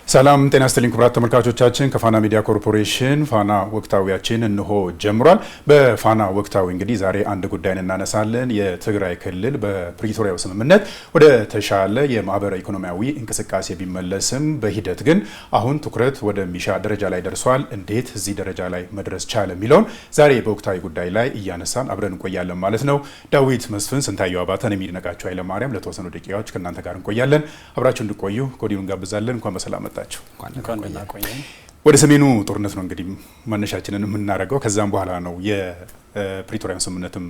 ሰላም ጤና ይስጥልኝ ክቡራት ተመልካቾቻችን ከፋና ሚዲያ ኮርፖሬሽን ፋና ወቅታዊያችን እንሆ ጀምሯል። በፋና ወቅታዊ እንግዲህ ዛሬ አንድ ጉዳይን እናነሳለን። የትግራይ ክልል በፕሪቶሪያው ስምምነት ወደ ተሻለ የማህበራዊ ኢኮኖሚያዊ እንቅስቃሴ ቢመለስም በሂደት ግን አሁን ትኩረት ወደሚሻ ደረጃ ላይ ደርሷል። እንዴት እዚህ ደረጃ ላይ መድረስ ቻለ የሚለውን ዛሬ በወቅታዊ ጉዳይ ላይ እያነሳን አብረን እንቆያለን ማለት ነው። ዳዊት መስፍን፣ ስንታየው አባተን፣ የሚድነቃቸው ኃይለማርያም ለተወሰኑ ደቂቃዎች ከእናንተ ጋር እንቆያለን። አብራችሁ እንድቆዩ ኮዲውን እንጋብዛለን። እንኳን በሰላም መጣችሁ። ወደ ሰሜኑ ጦርነት ነው እንግዲህ መነሻችንን የምናደርገው። ከዛም በኋላ ነው የፕሪቶሪያን ስምምነትም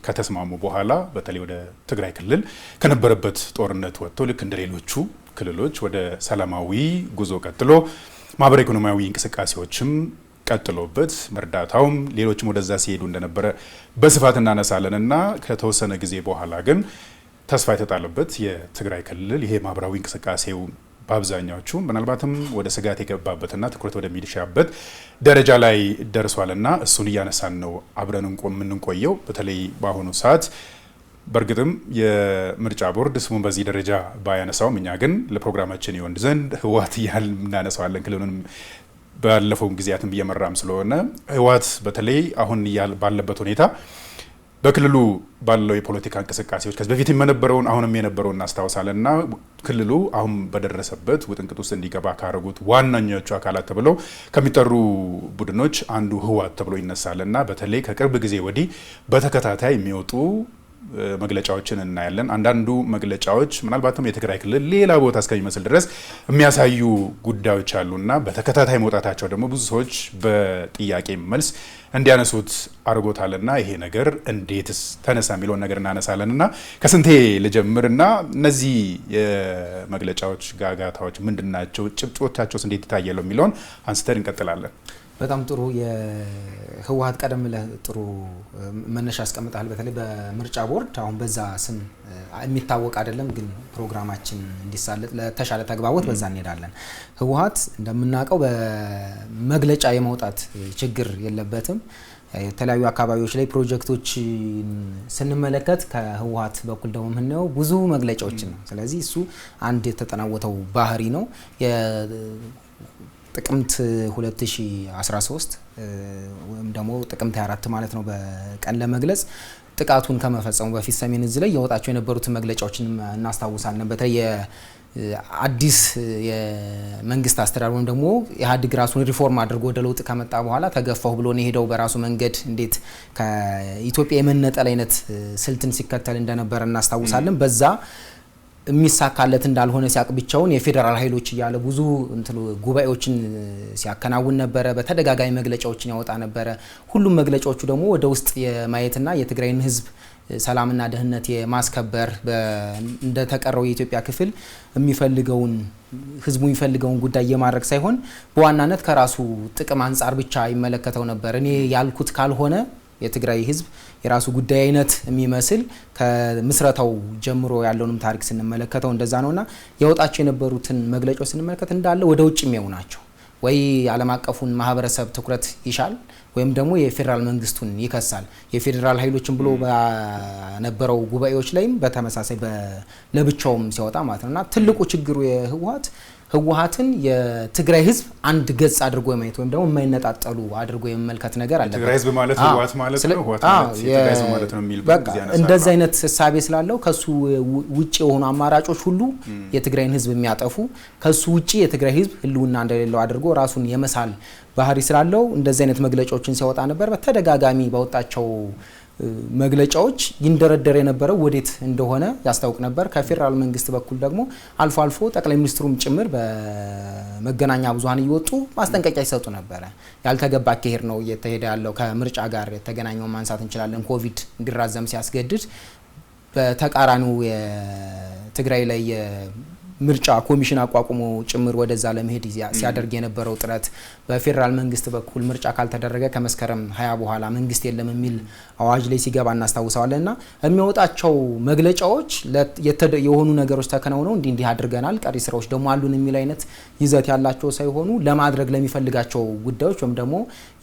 ከተስማሙ በኋላ በተለይ ወደ ትግራይ ክልል ከነበረበት ጦርነት ወጥቶ ልክ እንደ ሌሎቹ ክልሎች ወደ ሰላማዊ ጉዞ ቀጥሎ ማህበራዊ ኢኮኖሚያዊ እንቅስቃሴዎችም ቀጥሎበት መርዳታውም ሌሎችም ወደዛ ሲሄዱ እንደነበረ በስፋት እናነሳለን እና ከተወሰነ ጊዜ በኋላ ግን ተስፋ የተጣለበት የትግራይ ክልል ይሄ ማህበራዊ እንቅስቃሴው በአብዛኛዎቹ ምናልባትም ወደ ስጋት የገባበትና ትኩረት ወደሚሻበት ደረጃ ላይ ደርሷልና እሱን እያነሳን ነው አብረን የምንቆየው። በተለይ በአሁኑ ሰዓት በእርግጥም የምርጫ ቦርድ ስሙን በዚህ ደረጃ ባያነሳውም እኛ ግን ለፕሮግራማችን ይሆን ዘንድ ህወሓት እያል እናነሳዋለን። ክልሉንም ባለፈው ጊዜያትም እየመራም ስለሆነ ህወሓት በተለይ አሁን ባለበት ሁኔታ በክልሉ ባለው የፖለቲካ እንቅስቃሴዎች ከዚህ በፊት የነበረውን አሁንም የነበረውን እናስታውሳለንና ክልሉ አሁን በደረሰበት ውጥንቅጥ ውስጥ እንዲገባ ካደረጉት ዋነኞቹ አካላት ተብለው ከሚጠሩ ቡድኖች አንዱ ህወሓት ተብሎ ይነሳልና በተለይ ከቅርብ ጊዜ ወዲህ በተከታታይ የሚወጡ መግለጫዎችን እናያለን። አንዳንዱ መግለጫዎች ምናልባትም የትግራይ ክልል ሌላ ቦታ እስከሚመስል ድረስ የሚያሳዩ ጉዳዮች አሉና በተከታታይ መውጣታቸው ደግሞ ብዙ ሰዎች በጥያቄ መልስ እንዲያነሱት አድርጎታልና ይሄ ነገር እንዴትስ ተነሳ የሚለውን ነገር እናነሳለንና ከስንቴ ልጀምርና እነዚህ የመግለጫዎች ጋጋታዎች ምንድናቸው፣ ጭብጦቻቸውስ እንዴት ይታያሉ የሚለውን አንስተን እንቀጥላለን። በጣም ጥሩ። የህወሓት ቀደም ብለህ ጥሩ መነሻ አስቀምጣል። በተለይ በምርጫ ቦርድ አሁን በዛ ስም የሚታወቅ አይደለም፣ ግን ፕሮግራማችን እንዲሳለጥ ለተሻለ ተግባቦት በዛ እንሄዳለን። ህወሓት እንደምናውቀው በመግለጫ የማውጣት ችግር የለበትም። የተለያዩ አካባቢዎች ላይ ፕሮጀክቶችን ስንመለከት ከህወሓት በኩል ደግሞ የምናየው ብዙ መግለጫዎችን ነው። ስለዚህ እሱ አንድ የተጠናወተው ባህሪ ነው። ጥቅምት 2013 ወይም ደግሞ ጥቅምት 24 ማለት ነው በቀን ለመግለጽ ጥቃቱን ከመፈጸሙ በፊት ሰሜን እዝ ላይ ያወጣቸው የነበሩትን መግለጫዎችን እናስታውሳለን። በተለይ አዲስ የመንግስት አስተዳደር ወይም ደግሞ ኢህአዴግ ራሱን ሪፎርም አድርጎ ወደ ለውጥ ከመጣ በኋላ ተገፋው ብሎ ነው የሄደው በራሱ መንገድ እንዴት ከኢትዮጵያ የመነጠል አይነት ስልትን ሲከተል እንደነበረ እናስታውሳለን። በዛ የሚሳካለት እንዳልሆነ ሲያቅ ብቻውን የፌዴራል ኃይሎች እያለ ብዙ ጉባኤዎችን ሲያከናውን ነበረ። በተደጋጋሚ መግለጫዎችን ያወጣ ነበረ። ሁሉም መግለጫዎቹ ደግሞ ወደ ውስጥ የማየትና የትግራይን ህዝብ ሰላምና ደህንነት የማስከበር እንደተቀረው የኢትዮጵያ ክፍል ህዝቡ የሚፈልገውን ጉዳይ የማድረግ ሳይሆን በዋናነት ከራሱ ጥቅም አንጻር ብቻ ይመለከተው ነበር። እኔ ያልኩት ካልሆነ የትግራይ ህዝብ የራሱ ጉዳይ አይነት የሚመስል ከምስረታው ጀምሮ ያለውንም ታሪክ ስንመለከተው እንደዛ ነውና ያወጣቸው የነበሩትን መግለጫዎች ስንመለከት እንዳለ ወደ ውጭ የሚያዩ ናቸው። ወይ ዓለም አቀፉን ማህበረሰብ ትኩረት ይሻል ወይም ደግሞ የፌዴራል መንግስቱን ይከሳል። የፌዴራል ኃይሎችን ብሎ በነበረው ጉባኤዎች ላይም በተመሳሳይ ለብቻውም ሲያወጣ ማለት ነውና ትልቁ ችግሩ ህወሓትን የትግራይ ህዝብ አንድ ገጽ አድርጎ የማየት ወይም ደግሞ የማይነጣጠሉ አድርጎ የመመልከት ነገር አለ። ትግራይ ህዝብ ማለት ህወሓት ማለት ነው፣ ህወሓት ማለት የትግራይ ህዝብ ማለት ነው የሚል በቃ እንደዚህ አይነት ህሳቤ ስላለው ከሱ ውጪ የሆኑ አማራጮች ሁሉ የትግራይን ህዝብ የሚያጠፉ ከሱ ውጪ የትግራይ ህዝብ ህልውና እንደሌለው አድርጎ ራሱን የመሳል ባህሪ ስላለው እንደዚህ አይነት መግለጫዎችን ሲያወጣ ነበር። በተደጋጋሚ ባወጣቸው መግለጫዎች ይንደረደር የነበረው ወዴት እንደሆነ ያስታውቅ ነበር። ከፌዴራል መንግስት በኩል ደግሞ አልፎ አልፎ ጠቅላይ ሚኒስትሩም ጭምር በመገናኛ ብዙሃን እየወጡ ማስጠንቀቂያ ይሰጡ ነበረ። ያልተገባ አካሄድ ነው እየተሄደ ያለው። ከምርጫ ጋር የተገናኘውን ማንሳት እንችላለን። ኮቪድ እንዲራዘም ሲያስገድድ በተቃራኒው የትግራይ ላይ ምርጫ ኮሚሽን አቋቁሞ ጭምር ወደዛ ለመሄድ ሲያደርግ የነበረው ጥረት በፌዴራል መንግስት በኩል ምርጫ ካልተደረገ ከመስከረም 20 በኋላ መንግስት የለም የሚል አዋጅ ላይ ሲገባ እናስታውሳለንና የሚወጣቸው መግለጫዎች የሆኑ ነገሮች ተከናውነው እንዲህ አድርገናል ቀሪ ስራዎች ደግሞ አሉን የሚል አይነት ይዘት ያላቸው ሳይሆኑ ለማድረግ ለሚፈልጋቸው ጉዳዮች ወይም ደግሞ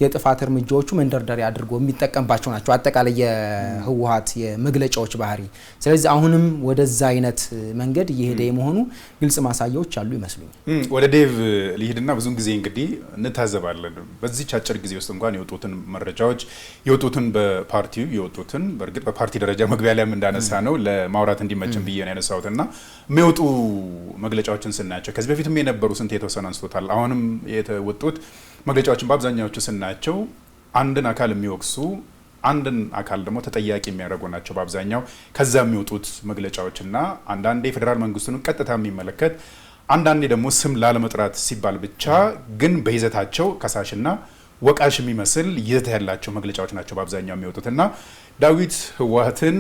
የጥፋት እርምጃዎቹ መንደርደሪያ አድርጎ የሚጠቀምባቸው ናቸው አጠቃላይ የህወሓት የመግለጫዎች ባህሪ። ስለዚህ አሁንም ወደዛ አይነት መንገድ እየሄደ የመሆኑ ግልጽ ማሳያዎች አሉ ይመስሉኛል። ወደ ዴቭ ሊሄድና ብዙን ጊዜ እንግዲህ እንታዘባለን በዚህ አጭር ጊዜ ውስጥ እንኳን የወጡትን መረጃዎች የወጡትን በፓርቲው የወጡትን በእርግጥ በፓርቲ ደረጃ መግቢያ ላይም እንዳነሳ ነው ለማውራት እንዲመችን ብዬ ነው ያነሳሁትና የሚወጡ መግለጫዎችን ስናያቸው ከዚህ በፊትም የነበሩ ስንት የተወሰነ አንስቶታል አሁንም የተወጡት መግለጫዎችን በአብዛኛዎቹ ስናያቸው አንድን አካል የሚወቅሱ አንድን አካል ደግሞ ተጠያቂ የሚያደርጉ ናቸው በአብዛኛው ከዛ የሚወጡት መግለጫዎችና አንዳንዴ ፌደራል መንግስቱን ቀጥታ የሚመለከት አንዳንዴ ደግሞ ስም ላለመጥራት ሲባል ብቻ ግን በይዘታቸው ከሳሽና ወቃሽ የሚመስል ይዘት ያላቸው መግለጫዎች ናቸው በአብዛኛው የሚወጡትና ዳዊት ህወሓትን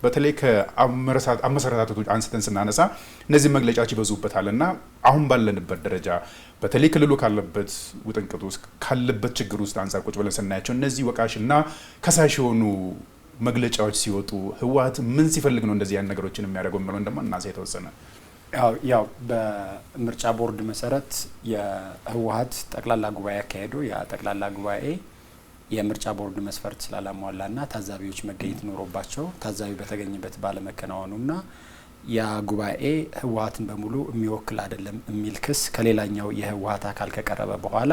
በተለይ ከአመሰራራቶች አንስተን ስናነሳ እነዚህ መግለጫዎች ይበዙበታልና አሁን ባለንበት ደረጃ በተለይ ክልሉ ካለበት ውጥንቅጥ ውስጥ ካለበት ችግር ውስጥ አንፃር ቁጭ ብለን ስናያቸው እነዚህ ወቃሽና ከሳሽ የሆኑ መግለጫዎች ሲወጡ ህወሓት ምን ሲፈልግ ነው እንደዚህ ያን ነገሮችን የሚያደርገው ማለት እንደማ እናንተ የተወሰነ ያው በምርጫ ቦርድ መሰረት የህወሓት ጠቅላላ ጉባኤ ያካሄዱ ያ ጠቅላላ ጉባኤ የምርጫ ቦርድ መስፈርት ስላላሟላና ታዛቢዎች መገኘት ኖሮባቸው ታዛቢ በተገኘበት ባለመከናወኑና ያ ጉባኤ ህወሓትን በሙሉ የሚወክል አይደለም የሚል ክስ ከሌላኛው የህወሓት አካል ከቀረበ በኋላ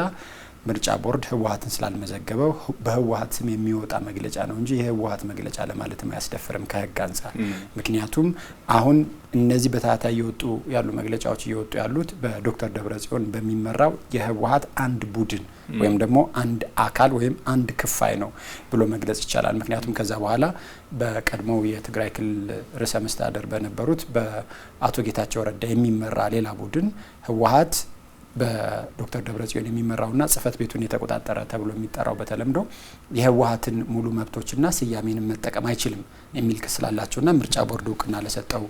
ምርጫ ቦርድ ህወሓትን ስላልመዘገበው በህወሓት ስም የሚወጣ መግለጫ ነው እንጂ የህወሓት መግለጫ ለማለትም አያስደፍርም ከህግ አንፃር። ምክንያቱም አሁን እነዚህ በታታይ እየወጡ ያሉ መግለጫዎች እየወጡ ያሉት በዶክተር ደብረጽዮን በሚመራው የህወሓት አንድ ቡድን ወይም ደግሞ አንድ አካል ወይም አንድ ክፋይ ነው ብሎ መግለጽ ይቻላል። ምክንያቱም ከዛ በኋላ በቀድሞው የትግራይ ክልል ርዕሰ መስተዳድር በነበሩት በአቶ ጌታቸው ረዳ የሚመራ ሌላ ቡድን ህወሓት በዶክተር ደብረጽዮን የሚመራውና ጽህፈት ቤቱን የተቆጣጠረ ተብሎ የሚጠራው በተለምዶ የህወሓትን ሙሉ መብቶችና ስያሜንም መጠቀም አይችልም የሚል ክስ ስላላቸውና ምርጫ ቦርድ እውቅና ለሰጠው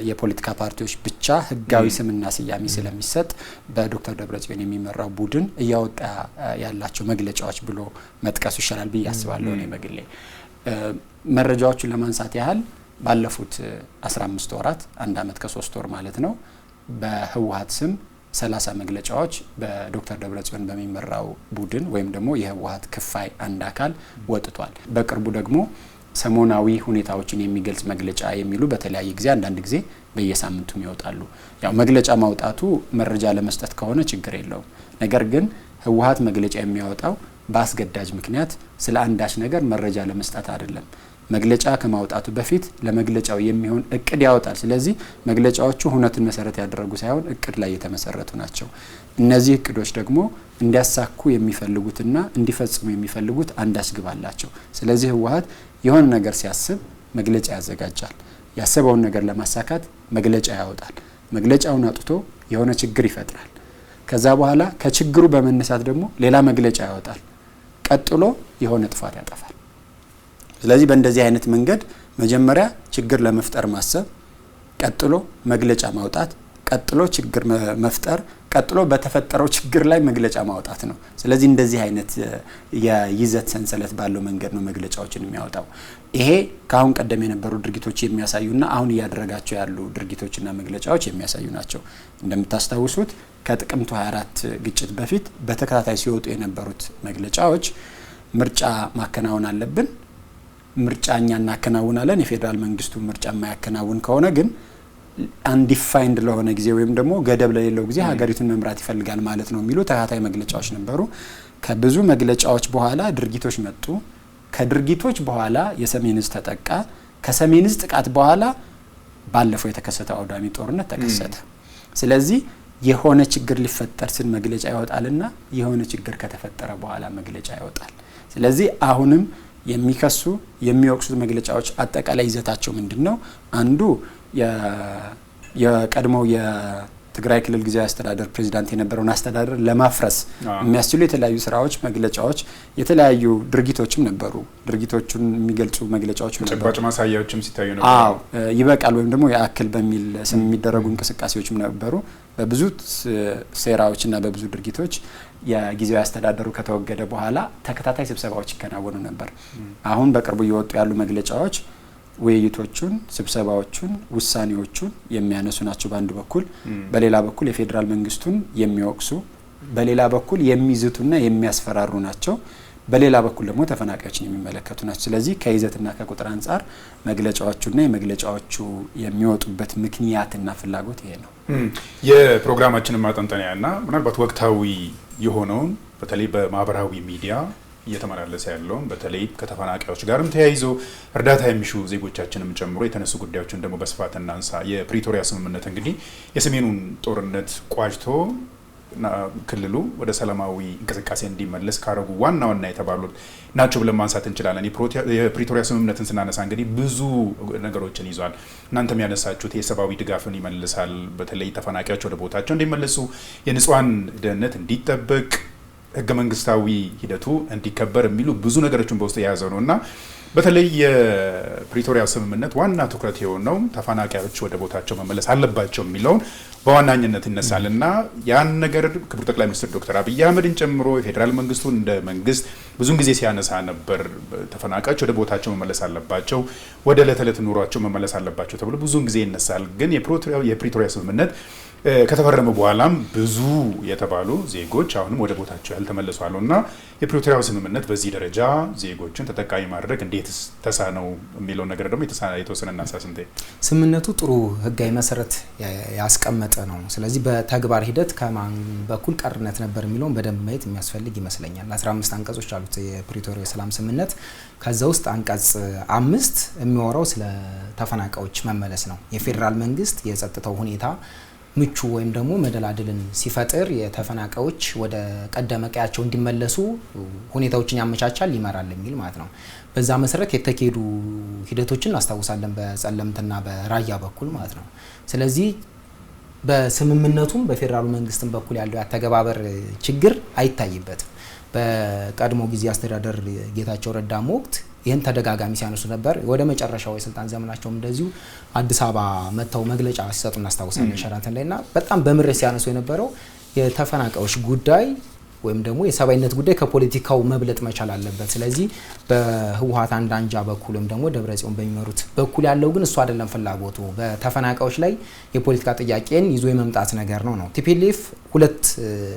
የፖለቲካ ፓርቲዎች ብቻ ህጋዊ ስምና ስያሜ ስለሚሰጥ በዶክተር ደብረጽዮን የሚመራው ቡድን እያወጣ ያላቸው መግለጫዎች ብሎ መጥቀሱ ይሻላል ብዬ አስባለሁ። እኔ በግሌ መረጃዎቹን ለማንሳት ያህል ባለፉት 15 ወራት 1 አመት ከ3 ወር ማለት ነው በህወሓት ስም 30 መግለጫዎች በዶክተር ደብረጽዮን በሚመራው ቡድን ወይም ደግሞ የህወሓት ክፋይ አንድ አካል ወጥቷል። በቅርቡ ደግሞ ሰሞናዊ ሁኔታዎችን የሚገልጽ መግለጫ የሚሉ በተለያየ ጊዜ አንዳንድ ጊዜ በየሳምንቱም ይወጣሉ። ያው መግለጫ ማውጣቱ መረጃ ለመስጠት ከሆነ ችግር የለውም። ነገር ግን ህወሓት መግለጫ የሚያወጣው በአስገዳጅ ምክንያት ስለ አንዳች ነገር መረጃ ለመስጠት አይደለም። መግለጫ ከማውጣቱ በፊት ለመግለጫው የሚሆን እቅድ ያወጣል። ስለዚህ መግለጫዎቹ ሁነትን መሰረት ያደረጉ ሳይሆን እቅድ ላይ የተመሰረቱ ናቸው። እነዚህ እቅዶች ደግሞ እንዲያሳኩ የሚፈልጉትና እንዲፈጽሙ የሚፈልጉት አንዳች ግብ አላቸው። ስለዚህ ህወሓት የሆነ ነገር ሲያስብ መግለጫ ያዘጋጃል። ያሰበውን ነገር ለማሳካት መግለጫ ያወጣል። መግለጫውን አውጥቶ የሆነ ችግር ይፈጥራል። ከዛ በኋላ ከችግሩ በመነሳት ደግሞ ሌላ መግለጫ ያወጣል። ቀጥሎ የሆነ ጥፋት ያጠፋል። ስለዚህ በእንደዚህ አይነት መንገድ መጀመሪያ ችግር ለመፍጠር ማሰብ፣ ቀጥሎ መግለጫ ማውጣት፣ ቀጥሎ ችግር መፍጠር፣ ቀጥሎ በተፈጠረው ችግር ላይ መግለጫ ማውጣት ነው። ስለዚህ እንደዚህ አይነት የይዘት ሰንሰለት ባለው መንገድ ነው መግለጫዎችን የሚያወጣው። ይሄ ከአሁን ቀደም የነበሩ ድርጊቶች የሚያሳዩና አሁን እያደረጋቸው ያሉ ድርጊቶችና መግለጫዎች የሚያሳዩ ናቸው። እንደምታስታውሱት ከጥቅምት 24 ግጭት በፊት በተከታታይ ሲወጡ የነበሩት መግለጫዎች ምርጫ ማከናወን አለብን፣ ምርጫኛ እናከናውናለን፣ የፌዴራል መንግስቱ ምርጫ የማያከናውን ከሆነ ግን አንዲፋይንድ ለሆነ ጊዜ ወይም ደግሞ ገደብ ለሌለው ጊዜ ሀገሪቱን መምራት ይፈልጋል ማለት ነው የሚሉ ተከታታይ መግለጫዎች ነበሩ። ከብዙ መግለጫዎች በኋላ ድርጊቶች መጡ። ከድርጊቶች በኋላ የሰሜን ዕዝ ተጠቃ። ከሰሜን ዕዝ ጥቃት በኋላ ባለፈው የተከሰተው አውዳሚ ጦርነት ተከሰተ። ስለዚህ የሆነ ችግር ሊፈጠር ሲል መግለጫ ይወጣልና የሆነ ችግር ከተፈጠረ በኋላ መግለጫ ይወጣል። ስለዚህ አሁንም የሚከሱ የሚወቅሱት መግለጫዎች አጠቃላይ ይዘታቸው ምንድነው? አንዱ የቀድሞው የትግራይ ክልል ጊዜያዊ አስተዳደር ፕሬዚዳንት የነበረውን አስተዳደር ለማፍረስ የሚያስችሉ የተለያዩ ስራዎች፣ መግለጫዎች፣ የተለያዩ ድርጊቶችም ነበሩ። ድርጊቶቹን የሚገልጹ መግለጫዎች ነበሩ። ተጨባጭ ማሳያዎችም ሲታዩ ነበር። ይበቃል ወይም ደግሞ ያክል በሚል ስም የሚደረጉ እንቅስቃሴዎችም ነበሩ። በብዙ ሴራዎችና በብዙ ድርጊቶች የጊዜያዊ አስተዳደሩ ከተወገደ በኋላ ተከታታይ ስብሰባዎች ይከናወኑ ነበር። አሁን በቅርቡ እየወጡ ያሉ መግለጫዎች ውይይቶቹን፣ ስብሰባዎቹን፣ ውሳኔዎቹን የሚያነሱ ናቸው በአንድ በኩል። በሌላ በኩል የፌዴራል መንግስቱን የሚወቅሱ፣ በሌላ በኩል የሚዝቱና የሚያስፈራሩ ናቸው። በሌላ በኩል ደግሞ ተፈናቃዮችን የሚመለከቱ ናቸው። ስለዚህ ከይዘትና ከቁጥር አንጻር መግለጫዎቹና የመግለጫዎቹ የሚወጡበት ምክንያትና ፍላጎት ይሄ ነው። የፕሮግራማችንን ማጠንጠኛና ምናልባት ወቅታዊ የሆነውን በተለይ በማህበራዊ ሚዲያ እየተመላለሰ ያለውን በተለይ ከተፈናቃዮች ጋርም ተያይዞ እርዳታ የሚሹ ዜጎቻችንም ጨምሮ የተነሱ ጉዳዮችን ደግሞ በስፋት እናንሳ። የፕሪቶሪያ ስምምነት እንግዲህ የሰሜኑን ጦርነት ቋጭቶ ክልሉ ወደ ሰላማዊ እንቅስቃሴ እንዲመለስ ካረጉ ዋና የተባሉት ናቸው ብለን ማንሳት እንችላለን። የፕሪቶሪያ ስምምነትን ስናነሳ እንግዲህ ብዙ ነገሮችን ይዟል። እናንተም ያነሳችሁት የሰብአዊ ድጋፍን ይመልሳል። በተለይ ተፈናቃዮች ወደ ቦታቸው እንዲመለሱ፣ የንጹሃን ደህንነት እንዲጠበቅ፣ ህገ መንግስታዊ ሂደቱ እንዲከበር የሚሉ ብዙ ነገሮችን በውስጡ የያዘው ነውና በተለይ የፕሪቶሪያ ስምምነት ዋና ትኩረት የሆነው ተፈናቃዮች ወደ ቦታቸው መመለስ አለባቸው የሚለውን በዋናኝነት ይነሳልና ያን ነገር ክቡር ጠቅላይ ሚኒስትር ዶክተር አብይ አህመድን ጨምሮ የፌዴራል መንግስቱን እንደ መንግስት ብዙን ጊዜ ሲያነሳ ነበር። ተፈናቃዮች ወደ ቦታቸው መመለስ አለባቸው፣ ወደ ዕለት ተዕለት ኑሯቸው መመለስ አለባቸው ተብሎ ብዙን ጊዜ ይነሳል። ግን የፕሪቶሪያ ስምምነት ከተፈረመ በኋላም ብዙ የተባሉ ዜጎች አሁንም ወደ ቦታቸው ያልተመለሱ አሉና የፕሪቶሪያው ስምምነት በዚህ ደረጃ ዜጎችን ተጠቃሚ ማድረግ እንዴት ተሳነው የሚለው ነገር ደግሞ የተወሰነ እናሳስንቴ ስምምነቱ ጥሩ ህጋዊ መሰረት ያስቀመጠ ነው። ስለዚህ በተግባር ሂደት ከማን በኩል ቀርነት ነበር የሚለውን በደንብ ማየት የሚያስፈልግ ይመስለኛል። 15 አንቀጾች አሉት የፕሪቶሪያ የሰላም ስምምነት። ከዛ ውስጥ አንቀጽ 5 የሚወራው ስለ ተፈናቃዮች መመለስ ነው። የፌዴራል መንግስት የጸጥታው ሁኔታ ምቹ ወይም ደግሞ መደላድልን ሲፈጥር የተፈናቃዮች ወደ ቀደመ ቀያቸው እንዲመለሱ ሁኔታዎችን ያመቻቻል፣ ይመራል የሚል ማለት ነው። በዛ መሰረት የተካሄዱ ሂደቶችን እናስታውሳለን በጸለምትና በራያ በኩል ማለት ነው። ስለዚህ በስምምነቱም በፌዴራሉ መንግስትም በኩል ያለው ያተገባበር ችግር አይታይበትም። በቀድሞ ጊዜ አስተዳደር ጌታቸው ረዳም ወቅት ይህን ተደጋጋሚ ሲያነሱ ነበር። ወደ መጨረሻው የስልጣን ዘመናቸውም እንደዚሁ አዲስ አበባ መጥተው መግለጫ ሲሰጡ እናስታውሳለን ሸራተን ላይና በጣም በምሬት ሲያነሱ የነበረው የተፈናቃዮች ጉዳይ ወይም ደግሞ የሰብአዊነት ጉዳይ ከፖለቲካው መብለጥ መቻል አለበት። ስለዚህ በህወሓት አንድ አንጃ በኩል ወይም ደግሞ ደብረጽዮን በሚመሩት በኩል ያለው ግን እሱ አይደለም ፍላጎቱ፣ በተፈናቃዮች ላይ የፖለቲካ ጥያቄን ይዞ የመምጣት ነገር ነው። ቲፒኤልኤፍ ሁለት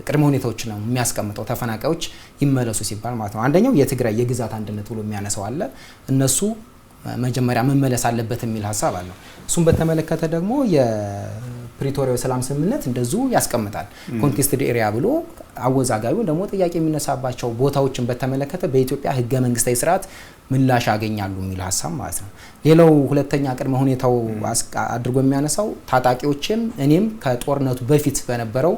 ቅድመ ሁኔታዎች ነው የሚያስቀምጠው ተፈናቃዮች ይመለሱ ሲባል ማለት ነው። አንደኛው የትግራይ የግዛት አንድነት ብሎ የሚያነሳው አለ። እነሱ መጀመሪያ መመለስ አለበት የሚል ሀሳብ አለው። እሱን በተመለከተ ደግሞ የፕሪቶሪያው ሰላም ስምምነት እንደዚሁ ያስቀምጣል። ኮንቴስትድ ኤሪያ ብሎ አወዛጋቢው ደግሞ ጥያቄ የሚነሳባቸው ቦታዎችን በተመለከተ በኢትዮጵያ ህገ መንግስታዊ ስርዓት ምላሽ ያገኛሉ የሚል ሀሳብ ማለት ነው። ሌላው ሁለተኛ ቅድመ ሁኔታው አድርጎ የሚያነሳው ታጣቂዎችም እኔም ከጦርነቱ በፊት በነበረው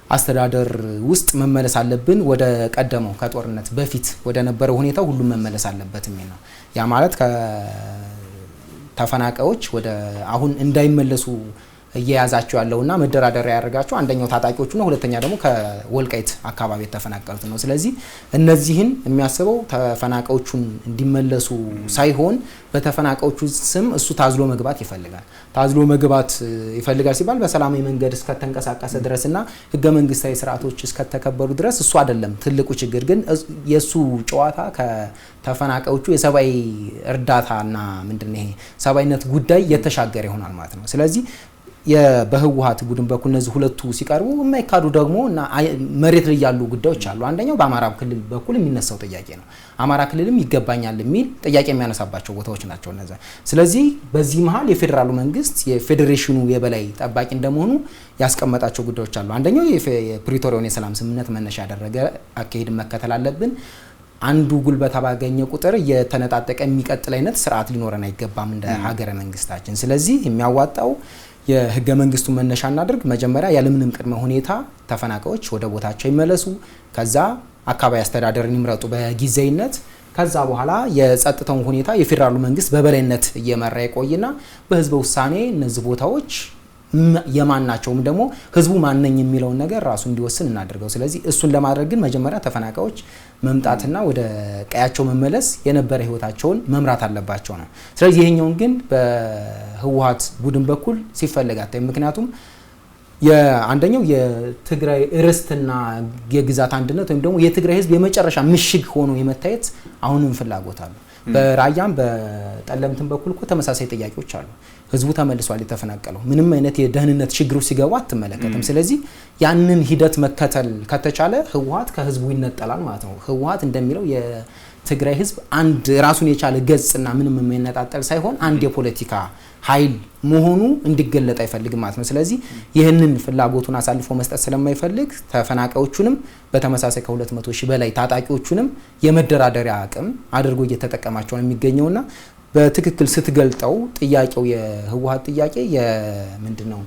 አስተዳደር ውስጥ መመለስ አለብን፣ ወደ ቀደመው ከጦርነት በፊት ወደ ነበረው ሁኔታ ሁሉም መመለስ አለበት የሚል ነው። ያ ማለት ከተፈናቃዮች ወደ አሁን እንዳይመለሱ እየያዛቸው ያለውና መደራደሪያ ያደርጋቸው አንደኛው ታጣቂዎቹ ነው፣ ሁለተኛ ደግሞ ከወልቃይት አካባቢ የተፈናቀሉት ነው። ስለዚህ እነዚህን የሚያስበው ተፈናቃዮቹን እንዲመለሱ ሳይሆን በተፈናቃዮቹ ስም እሱ ታዝሎ መግባት ይፈልጋል። ታዝሎ መግባት ይፈልጋል ሲባል በሰላማዊ መንገድ እስከተንቀሳቀሰ ድረስና ህገ መንግስታዊ ስርዓቶች እስከተከበሩ ድረስ እሱ አይደለም ትልቁ ችግር። ግን የሱ ጨዋታ ከተፈናቃዮቹ የሰብአዊ እርዳታና ምንድነው ይሄ ሰብአዊነት ጉዳይ የተሻገረ ይሆናል ማለት ነው። ስለዚህ በህወሓት ቡድን በኩል እነዚህ ሁለቱ ሲቀርቡ የማይካዱ ደግሞ እና መሬት ላይ ያሉ ጉዳዮች አሉ። አንደኛው በአማራ ክልል በኩል የሚነሳው ጥያቄ ነው። አማራ ክልልም ይገባኛል የሚል ጥያቄ የሚያነሳባቸው ቦታዎች ናቸው እነዚያ። ስለዚህ በዚህ መሀል የፌዴራሉ መንግስት የፌዴሬሽኑ የበላይ ጠባቂ እንደመሆኑ ያስቀመጣቸው ጉዳዮች አሉ። አንደኛው የፕሪቶሪያውን የሰላም ስምምነት መነሻ ያደረገ አካሄድን መከተል አለብን። አንዱ ጉልበት ባገኘ ቁጥር የተነጣጠቀ የሚቀጥል አይነት ስርዓት ሊኖረን አይገባም እንደ ሀገረ መንግስታችን። ስለዚህ የሚያዋጣው የህገ መንግስቱ መነሻ እናድርግ። መጀመሪያ ያለምንም ቅድመ ሁኔታ ተፈናቃዮች ወደ ቦታቸው ይመለሱ። ከዛ አካባቢ አስተዳደርን ይምረጡ በጊዜያዊነት። ከዛ በኋላ የጸጥታውን ሁኔታ የፌዴራሉ መንግስት በበላይነት እየመራ ይቆይና በህዝበ ውሳኔ እነዚህ ቦታዎች የማን ናቸውም ደግሞ ህዝቡ ማንነኝ የሚለውን ነገር ራሱ እንዲወስን እናደርገው። ስለዚህ እሱን ለማድረግ ግን መጀመሪያ ተፈናቃዮች መምጣትና ወደ ቀያቸው መመለስ የነበረ ህይወታቸውን መምራት አለባቸው ነው። ስለዚህ ይሄኛውን ግን በህወሓት ቡድን በኩል ሲፈለጋት ምክንያቱም አንደኛው የትግራይ ርስትና የግዛት አንድነት ወይም ደግሞ የትግራይ ህዝብ የመጨረሻ ምሽግ ሆኖ የመታየት አሁንም ፍላጎት አለ። በራያም በጠለምትም በኩል እኮ ተመሳሳይ ጥያቄዎች አሉ። ህዝቡ ተመልሷል የተፈናቀለው ምንም አይነት የደህንነት ችግሩ ሲገባ አትመለከትም። ስለዚህ ያንን ሂደት መከተል ከተቻለ ህወሓት ከህዝቡ ይነጠላል ማለት ነው። ህወሓት እንደሚለው የትግራይ ህዝብ አንድ ራሱን የቻለ ገጽና ምንም የማይነጣጠል ሳይሆን አንድ የፖለቲካ ኃይል መሆኑ እንዲገለጥ አይፈልግም ማለት ነው። ስለዚህ ይህንን ፍላጎቱን አሳልፎ መስጠት ስለማይፈልግ ተፈናቃዮቹንም በተመሳሳይ ከ200 ሺህ በላይ ታጣቂዎቹንም የመደራደሪያ አቅም አድርጎ እየተጠቀማቸው ነው የሚገኘውና በትክክል ስትገልጠው ጥያቄው የህወሓት ጥያቄ ምንድነው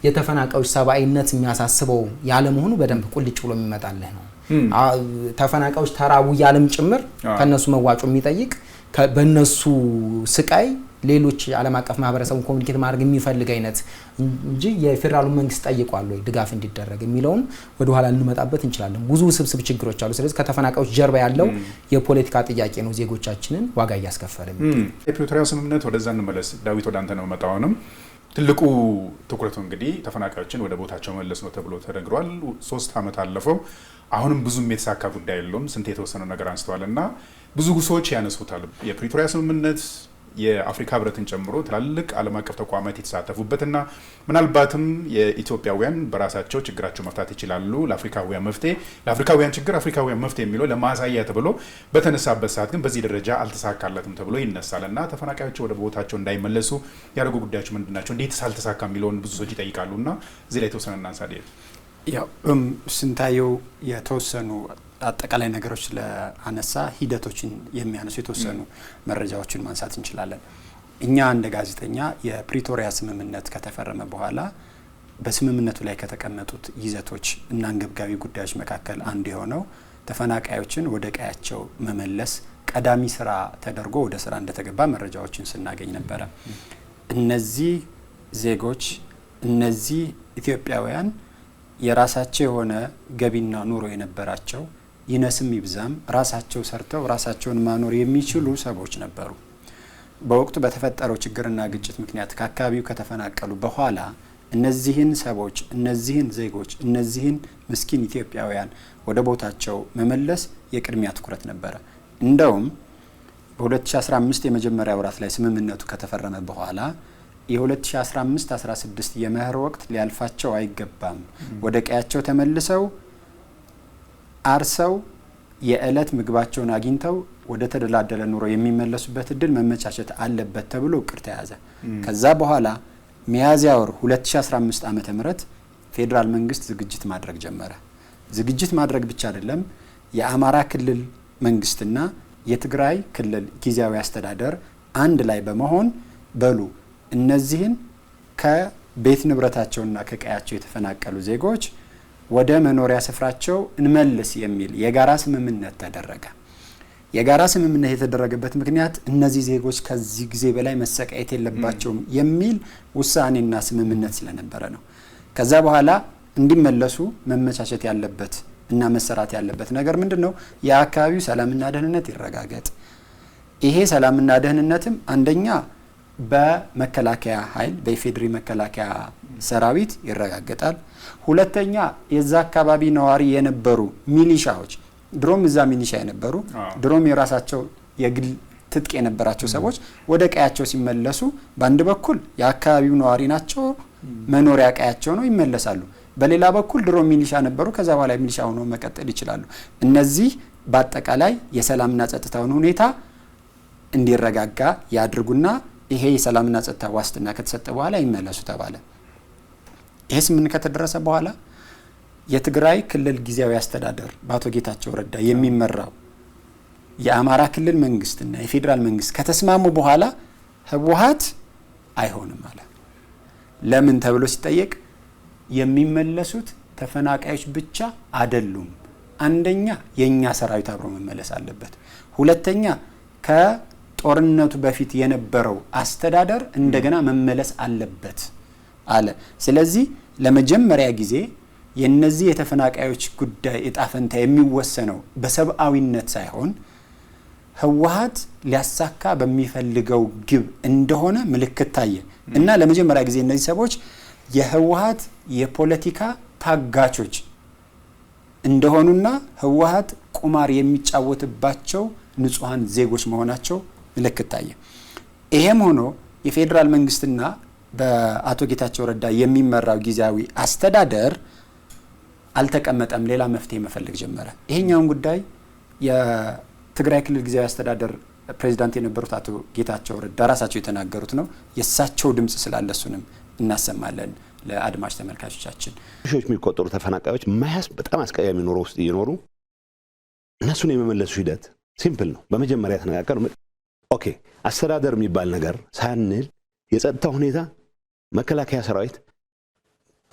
የተፈናቃዮች ሰብአዊነት የሚያሳስበው ያለ መሆኑ በደንብ ቁልጭ ብሎ የሚመጣልህ ነው። ተፈናቃዮች ተራቡ ያለም ጭምር ከነሱ መዋጮ የሚጠይቅ በነሱ ስቃይ ሌሎች ዓለም አቀፍ ማህበረሰቡን ኮሙኒኬት ማድረግ የሚፈልግ አይነት እንጂ የፌደራሉ መንግስት ጠይቋል ወይ ድጋፍ እንዲደረግ የሚለውን ወደ ኋላ እንመጣበት እንችላለን። ብዙ ስብስብ ችግሮች አሉ። ስለዚህ ከተፈናቃዮች ጀርባ ያለው የፖለቲካ ጥያቄ ነው ዜጎቻችንን ዋጋ እያስከፈለ የሚገኘው። የፕሪቶሪያው ስምምነት ወደዛ እንመለስ። ዳዊት ወደ አንተ ነው መጣውንም ትልቁ ትኩረቱ እንግዲህ ተፈናቃዮችን ወደ ቦታቸው መለስ ነው ተብሎ ተነግሯል። 3 ዓመት አለፈው። አሁንም ብዙም የተሳካ ጉዳይ የለውም። ስንት የተወሰነ ነገር አንስተዋልና ብዙ ሰዎች ያነሱታል። የፕሪቶሪያ ስምምነት የአፍሪካ ህብረትን ጨምሮ ትላልቅ ዓለም አቀፍ ተቋማት የተሳተፉበትና ምናልባትም የኢትዮጵያውያን በራሳቸው ችግራቸው መፍታት ይችላሉ፣ ለአፍሪካውያን ችግር አፍሪካውያን መፍትሄ የሚለው ለማሳያ ተብሎ በተነሳበት ሰዓት ግን በዚህ ደረጃ አልተሳካለትም ተብሎ ይነሳልና ተፈናቃዮች ወደ ቦታቸው እንዳይመለሱ ያደረጉ ጉዳዮች ምንድናቸው? እንዴትስ አልተሳካ የሚለውን ብዙ ሰዎች ይጠይቃሉና እዚህ ላይ የተወሰነ እናንሳ። ያው ስንታየው የተወሰኑ አጠቃላይ ነገሮች ለአነሳ ሂደቶችን የሚያነሱ የተወሰኑ መረጃዎችን ማንሳት እንችላለን። እኛ እንደ ጋዜጠኛ የፕሪቶሪያ ስምምነት ከተፈረመ በኋላ በስምምነቱ ላይ ከተቀመጡት ይዘቶች እና አንገብጋቢ ጉዳዮች መካከል አንዱ የሆነው ተፈናቃዮችን ወደ ቀያቸው መመለስ ቀዳሚ ስራ ተደርጎ ወደ ስራ እንደተገባ መረጃዎችን ስናገኝ ነበረ። እነዚህ ዜጎች እነዚህ ኢትዮጵያውያን የራሳቸው የሆነ ገቢና ኑሮ የነበራቸው ይነስም ይብዛም ራሳቸው ሰርተው ራሳቸውን ማኖር የሚችሉ ሰዎች ነበሩ። በወቅቱ በተፈጠረው ችግርና ግጭት ምክንያት ከአካባቢው ከተፈናቀሉ በኋላ እነዚህን ሰዎች እነዚህን ዜጎች እነዚህን ምስኪን ኢትዮጵያውያን ወደ ቦታቸው መመለስ የቅድሚያ ትኩረት ነበረ። እንደውም በ2015 የመጀመሪያ ወራት ላይ ስምምነቱ ከተፈረመ በኋላ የ2015-16 የመኸር ወቅት ሊያልፋቸው አይገባም፣ ወደ ቀያቸው ተመልሰው አርሰው የእለት ምግባቸውን አግኝተው ወደ ተደላደለ ኑሮ የሚመለሱበት እድል መመቻቸት አለበት ተብሎ እቅድ ተያዘ። ከዛ በኋላ ሚያዝያ ወር 2015 ዓመተ ምህረት ፌደራል መንግስት ዝግጅት ማድረግ ጀመረ። ዝግጅት ማድረግ ብቻ አይደለም፣ የአማራ ክልል መንግስትና የትግራይ ክልል ጊዜያዊ አስተዳደር አንድ ላይ በመሆን በሉ እነዚህን ከቤት ንብረታቸውና ከቀያቸው የተፈናቀሉ ዜጎች ወደ መኖሪያ ስፍራቸው እንመልስ የሚል የጋራ ስምምነት ተደረገ። የጋራ ስምምነት የተደረገበት ምክንያት እነዚህ ዜጎች ከዚህ ጊዜ በላይ መሰቃየት የለባቸውም የሚል ውሳኔና ስምምነት ስለነበረ ነው። ከዛ በኋላ እንዲመለሱ መመቻቸት ያለበት እና መሰራት ያለበት ነገር ምንድነው? የአካባቢው ሰላምና ደህንነት ይረጋገጥ። ይሄ ሰላምና ደህንነትም አንደኛ በመከላከያ ኃይል በኢፌድሪ መከላከያ ሰራዊት ይረጋገጣል። ሁለተኛ የዛ አካባቢ ነዋሪ የነበሩ ሚሊሻዎች ድሮም እዛ ሚሊሻ የነበሩ ድሮም የራሳቸው የግል ትጥቅ የነበራቸው ሰዎች ወደ ቀያቸው ሲመለሱ በአንድ በኩል የአካባቢው ነዋሪ ናቸው፣ መኖሪያ ቀያቸው ነው፣ ይመለሳሉ። በሌላ በኩል ድሮም ሚሊሻ ነበሩ፣ ከዛ በኋላ ሚሊሻ ሆነው መቀጠል ይችላሉ። እነዚህ በአጠቃላይ የሰላምና ጸጥታውን ሁኔታ እንዲረጋጋ ያድርጉና ይሄ የሰላምና ጸጥታ ዋስትና ከተሰጠ በኋላ ይመለሱ ተባለ። ይሄ ስምምነት ከተደረሰ በኋላ የትግራይ ክልል ጊዜያዊ አስተዳደር በአቶ ጌታቸው ረዳ የሚመራው የአማራ ክልል መንግስትና የፌዴራል መንግስት ከተስማሙ በኋላ ህወሓት አይሆንም አለ። ለምን ተብሎ ሲጠየቅ የሚመለሱት ተፈናቃዮች ብቻ አይደሉም። አንደኛ የኛ ሰራዊት አብሮ መመለስ አለበት። ሁለተኛ ከጦርነቱ በፊት የነበረው አስተዳደር እንደገና መመለስ አለበት አለ። ስለዚህ ለመጀመሪያ ጊዜ የነዚህ የተፈናቃዮች ጉዳይ እጣ ፈንታ የሚወሰነው በሰብአዊነት ሳይሆን ህወሓት ሊያሳካ በሚፈልገው ግብ እንደሆነ ምልክት ታየ እና ለመጀመሪያ ጊዜ እነዚህ ሰዎች የህወሓት የፖለቲካ ታጋቾች እንደሆኑና ህወሓት ቁማር የሚጫወትባቸው ንጹሃን ዜጎች መሆናቸው ምልክት ታየ። ይሄም ሆኖ የፌዴራል መንግስትና በአቶ ጌታቸው ረዳ የሚመራው ጊዜያዊ አስተዳደር አልተቀመጠም፣ ሌላ መፍትሄ መፈለግ ጀመረ። ይሄኛውን ጉዳይ የትግራይ ክልል ጊዜያዊ አስተዳደር ፕሬዚዳንት የነበሩት አቶ ጌታቸው ረዳ ራሳቸው የተናገሩት ነው። የእሳቸው ድምጽ ስላለ እሱንም እናሰማለን ለአድማጭ ተመልካቾቻችን። ሺዎች የሚቆጠሩ ተፈናቃዮች ማያስ በጣም አስቀያሚ ኑሮ ውስጥ እየኖሩ እነሱን የመመለሱ ሂደት ሲምፕል ነው። በመጀመሪያ ተነጋገር ኦኬ አስተዳደር የሚባል ነገር ሳንል የጸጥታ ሁኔታ መከላከያ ሰራዊት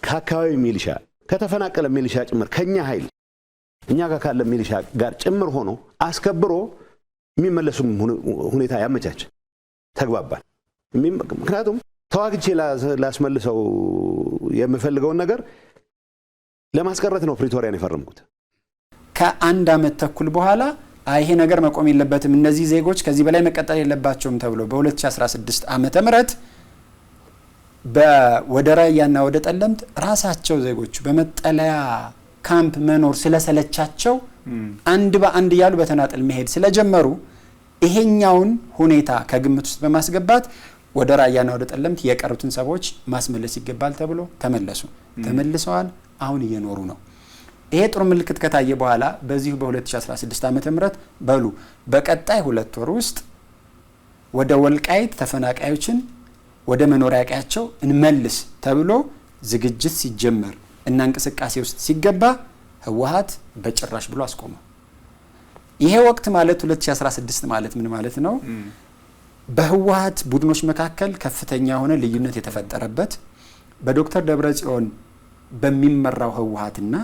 ከአካባቢ ሚሊሻ ከተፈናቀለ ሚሊሻ ጭምር ከኛ ኃይል እኛ ጋር ካለ ሚሊሻ ጋር ጭምር ሆኖ አስከብሮ የሚመለሱ ሁኔታ ያመቻች ተግባባል። ምክንያቱም ተዋግቼ ላስመልሰው የምፈልገውን ነገር ለማስቀረት ነው ፕሪቶሪያን የፈረምኩት። ከአንድ አመት ተኩል በኋላ ይሄ ነገር መቆም የለበትም እነዚህ ዜጎች ከዚህ በላይ መቀጠል የለባቸውም ተብሎ በ2016 ዓመተ ምህረት ወደ ራያና ወደ ጠለምት ራሳቸው ዜጎቹ በመጠለያ ካምፕ መኖር ስለሰለቻቸው አንድ በአንድ ያሉ በተናጠል መሄድ ስለጀመሩ ይሄኛውን ሁኔታ ከግምት ውስጥ በማስገባት ወደ ራያና ወደ ጠለምት የቀሩትን ሰዎች ማስመለስ ይገባል ተብሎ ተመልሰዋል። አሁን እየኖሩ ነው። ይሄ ጥሩ ምልክት ከታየ በኋላ በዚሁ በ2016 ዓመተ ምህረት በቀጣይ 2 ወር ውስጥ ወደ ወልቃይት ተፈናቃዮችን ወደ መኖሪያ ቀያቸው እንመልስ ተብሎ ዝግጅት ሲጀመር እና እንቅስቃሴ ውስጥ ሲገባ ህወሓት በጭራሽ ብሎ አስቆመ። ይሄ ወቅት ማለት 2016 ማለት ምን ማለት ነው? በህወሓት ቡድኖች መካከል ከፍተኛ የሆነ ልዩነት የተፈጠረበት በዶክተር ደብረጽዮን በሚመራው ህወሓትና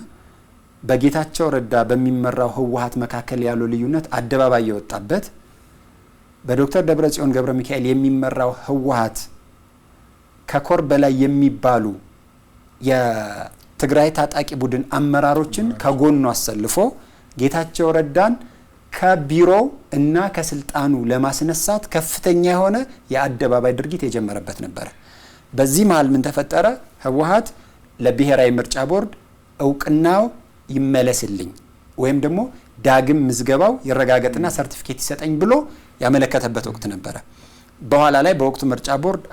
በጌታቸው ረዳ በሚመራው ህወሓት መካከል ያለው ልዩነት አደባባይ የወጣበት በዶክተር ደብረጽዮን ገብረ ሚካኤል የሚመራው ህወሓት ከኮር በላይ የሚባሉ የትግራይ ታጣቂ ቡድን አመራሮችን ከጎኑ አሰልፎ ጌታቸው ረዳን ከቢሮው እና ከስልጣኑ ለማስነሳት ከፍተኛ የሆነ የአደባባይ ድርጊት የጀመረበት ነበር። በዚህ መሃል ምን ተፈጠረ? ህወሓት ለብሔራዊ ምርጫ ቦርድ እውቅናው ይመለስልኝ ወይም ደግሞ ዳግም ምዝገባው ይረጋገጥና ሰርቲፊኬት ይሰጠኝ ብሎ ያመለከተበት ወቅት ነበረ። በኋላ ላይ በወቅቱ ምርጫ ቦርድ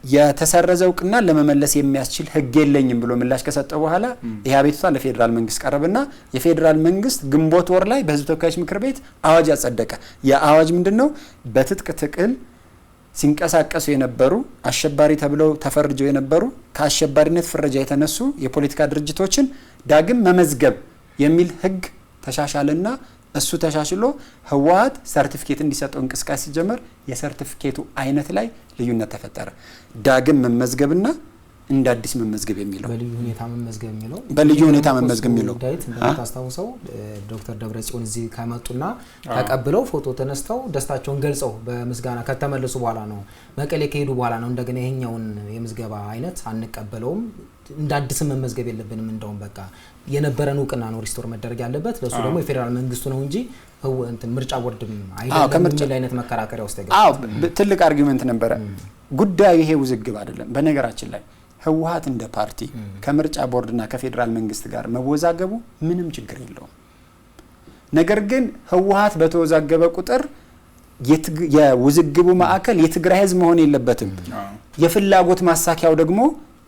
የተሰረዘ እውቅና ለመመለስ የሚያስችል ህግ የለኝም ብሎ ምላሽ ከሰጠ በኋላ ይሄ አቤቱታ ለፌዴራል መንግስት ቀረበና የፌዴራል መንግስት ግንቦት ወር ላይ በህዝብ ተወካዮች ምክር ቤት አዋጅ አጸደቀ። የአዋጅ ምንድነው? በትጥቅ ትግል ሲንቀሳቀሱ የነበሩ አሸባሪ ተብለው ተፈርጀው የነበሩ ከአሸባሪነት ፍረጃ የተነሱ የፖለቲካ ድርጅቶችን ዳግም መመዝገብ የሚል ህግ ተሻሻለና እሱ ተሻሽሎ ህወሓት ሰርቲፊኬት እንዲሰጠው እንቅስቃሴ ሲጀመር የሰርቲፊኬቱ አይነት ላይ ልዩነት ተፈጠረ። ዳግም መመዝገብና እንደ አዲስ መመዝገብ የሚለው በልዩ ሁኔታ መመዝገብ የሚለው ዳይት እንደምታስታውሰው ዶክተር ደብረጽዮን እዚህ ከመጡና ተቀብለው ፎቶ ተነስተው ደስታቸውን ገልጸው በምስጋና ከተመለሱ በኋላ ነው መቀሌ ከሄዱ በኋላ ነው እንደገና ይሄኛውን የምዝገባ አይነት አንቀበለውም እንደ አዲስ መመዝገብ የለብንም እንደውም በቃ የነበረን እውቅና ነው ሪስቶር መደረግ ያለበት ለሱ ደግሞ የፌደራል መንግስቱ ነው እንጂ ምርጫ ቦርድም አይደለም የሚል አይነት መከራከሪያ ውስጥ ተገኘ። ትልቅ አርጊውመንት ነበረ። ጉዳዩ ይሄ ውዝግብ አይደለም። በነገራችን ላይ ህወሓት እንደ ፓርቲ ከምርጫ ቦርድና ከፌደራል መንግስት ጋር መወዛገቡ ምንም ችግር የለውም። ነገር ግን ህወሓት በተወዛገበ ቁጥር የውዝግቡ ማዕከል የትግራይ ህዝብ መሆን የለበትም። የፍላጎት ማሳኪያው ደግሞ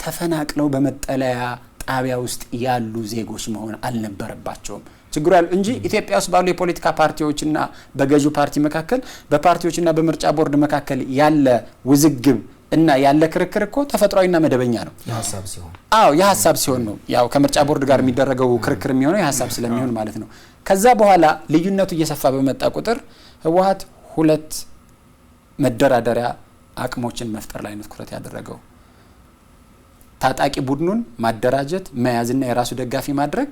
ተፈናቅለው በመጠለያ ጣቢያ ውስጥ ያሉ ዜጎች መሆን አልነበረባቸውም። ችግሩ ያለው እንጂ ኢትዮጵያ ውስጥ ባሉ የፖለቲካ ፓርቲዎችና በገዢው ፓርቲ መካከል በፓርቲዎችና በምርጫ ቦርድ መካከል ያለ ውዝግብ እና ያለ ክርክር እኮ ተፈጥሯዊና መደበኛ ነው። የሐሳብ ሲሆን ነው ያው ከምርጫ ቦርድ ጋር የሚደረገው ክርክር የሚሆነው የሐሳብ ስለሚሆን ማለት ነው። ከዛ በኋላ ልዩነቱ እየሰፋ በመጣ ቁጥር ህወሓት 2 መደራደሪያ አቅሞችን መፍጠር ላይ ነው ትኩረት ያደረገው። ታጣቂ ቡድኑን ማደራጀት መያዝና የራሱ ደጋፊ ማድረግ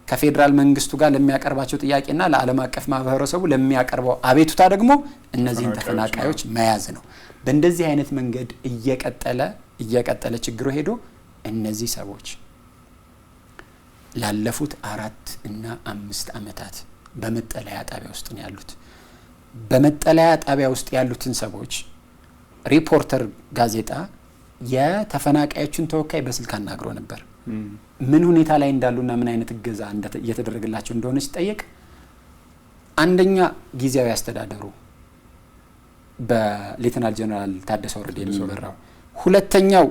ከፌደራል መንግስቱ ጋር ለሚያቀርባቸው ጥያቄና ለዓለም አቀፍ ማህበረሰቡ ለሚያቀርበው አቤቱታ ደግሞ እነዚህን ተፈናቃዮች መያዝ ነው። በእንደዚህ አይነት መንገድ እየቀጠለ ችግሩ ሄዶ እነዚህ ሰዎች ላለፉት 4 እና 5 አመታት በመጠለያ ጣቢያ ውስጥ ነው ያሉት። በመጠለያ ጣቢያ ውስጥ ያሉትን ሰዎች ሪፖርተር ጋዜጣ የተፈናቃዮችን ተወካይ በስልክ አናግሮ ነበር። ምን ሁኔታ ላይ እንዳሉና ምን አይነት እገዛ እየተደረገላቸው እንደሆነ ሲጠየቅ አንደኛ ጊዜያዊ አስተዳደሩ በሌተናል ጀነራል ታደሰ ወረደ የሚመራው፣ ሁለተኛው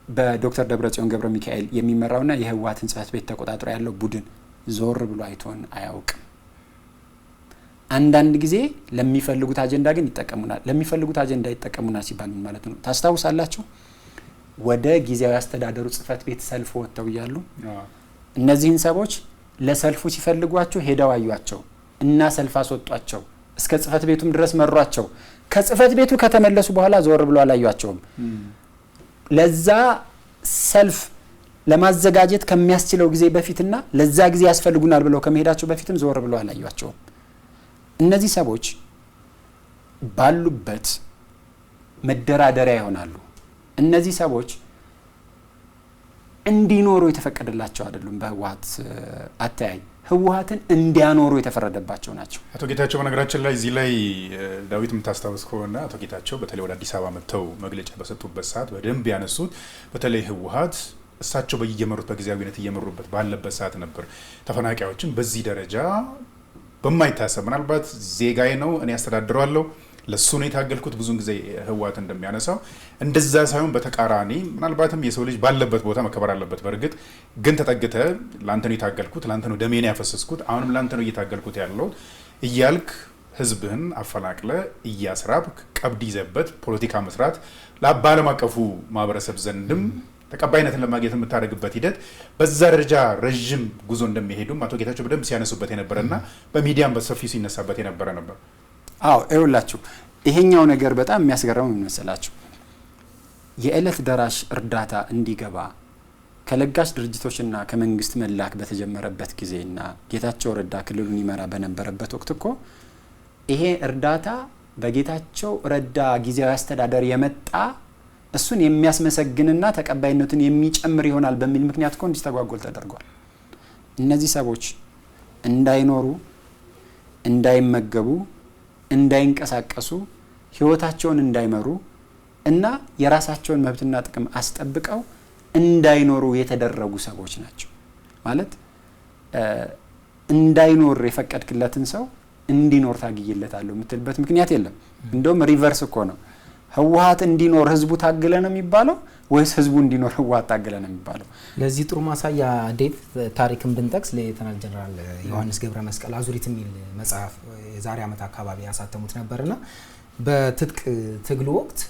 በዶክተር ደብረጽዮን ገብረ ሚካኤል የሚመራውና የህወሓትን ጽህፈት ቤት ተቆጣጥሮ ያለው ቡድን ዞር ብሎ አይቶን አያውቅም። አንዳንድ ጊዜ ለሚፈልጉት አጀንዳ ግን ይጠቀሙናል። ለሚፈልጉት አጀንዳ ይጠቀሙናል ሲባል ምን ማለት ነው? ታስታውሳላችሁ? ወደ ጊዜያዊ አስተዳደሩ ጽህፈት ቤት ሰልፍ ወጥተው እያሉ እነዚህን ሰዎች ለሰልፉ ሲፈልጓቸው ሄደው አዩአቸው እና ሰልፍ አስወጧቸው፣ እስከ ጽህፈት ቤቱም ድረስ መሯቸው። ከጽህፈት ቤቱ ከተመለሱ በኋላ ዞር ብሎ አላዩአቸውም። ለዛ ሰልፍ ለማዘጋጀት ከሚያስችለው ጊዜ በፊትና ለዛ ጊዜ ያስፈልጉናል ብለው ከመሄዳቸው በፊትም ዞር ብሎ አላዩአቸውም። እነዚህ ሰዎች ባሉበት መደራደሪያ ይሆናሉ። እነዚህ ሰዎች እንዲኖሩ የተፈቀደላቸው አይደሉም። በህወሓት አተያይ ህወሓትን እንዲያኖሩ የተፈረደባቸው ናቸው። አቶ ጌታቸው በነገራችን ላይ እዚህ ላይ ዳዊት የምታስታውስ ከሆነ አቶ ጌታቸው በተለይ ወደ አዲስ አበባ መጥተው መግለጫ በሰጡበት ሰዓት በደንብ ያነሱት በተለይ ህወሓት እሳቸው በየመሩት በጊዜያዊነት እየመሩበት ባለበት ሰዓት ነበር ተፈናቃዮችን በዚህ ደረጃ በማይታሰብ ምናልባት ዜጋዬ ነው እኔ ያስተዳድረዋለሁ ለሱ ነው የታገልኩት ብዙን ጊዜ ህወሓት እንደሚያነሳው እንደዛ ሳይሆን በተቃራኒ ምናልባትም የሰው ልጅ ባለበት ቦታ መከበር አለበት። በእርግጥ ግን ተጠግተ ላንተ ነው የታገልኩት፣ ላንተ ነው ደሜን ያፈሰስኩት፣ አሁንም ላንተ ነው እየታገልኩት ያለው እያልክ ህዝብህን አፈናቅለ እያስራብክ ቀብድ ይዘበት ፖለቲካ መስራት በዓለም አቀፉ ማህበረሰብ ዘንድም ተቀባይነትን ለማግኘት የምታደርግበት ሂደት በዛ ደረጃ ረዥም ጉዞ እንደሚሄዱም አቶ ጌታቸው በደንብ ሲያነሱበት የነበረና በሚዲያም በሰፊው ሲነሳበት የነበረ ነበር። አዎ ይኸውላችሁ ይሄኛው ነገር በጣም የሚያስገርመው ምን መሰላችሁ? የዕለት ደራሽ እርዳታ እንዲገባ ከለጋሽ ድርጅቶችና ከመንግስት መላክ በተጀመረበት ጊዜና ጌታቸው ረዳ ክልሉን ይመራ በነበረበት ወቅት እኮ ይሄ እርዳታ በጌታቸው ረዳ ጊዜያዊ አስተዳደር የመጣ እሱን የሚያስመሰግንና ተቀባይነቱን የሚጨምር ይሆናል በሚል ምክንያት እኮ እንዲስተጓጎል ተደርጓል። እነዚህ ሰዎች እንዳይኖሩ፣ እንዳይመገቡ፣ እንዳይንቀሳቀሱ፣ ህይወታቸውን እንዳይመሩ እና የራሳቸውን መብትና ጥቅም አስጠብቀው እንዳይኖሩ የተደረጉ ሰዎች ናቸው። ማለት እንዳይኖር የፈቀድክለትን ሰው እንዲኖር ታግይለታለሁ የምትልበት ምክንያት የለም። እንደውም ሪቨርስ እኮ ነው። ህወሓት እንዲኖር ህዝቡ ታገለ ነው የሚባለው ወይስ ህዝቡ እንዲኖር ህወሓት ታገለ ነው የሚባለው? ለዚህ ጥሩ ማሳያ ዴቭ ታሪክን ብንጠቅስ ሌተናል ጀነራል ዮሐንስ ገብረ መስቀል አዙሪት የሚል መጽሐፍ የዛሬ ዓመት አካባቢ ያሳተሙት ነበርና በትጥቅ ትግሉ ወቅት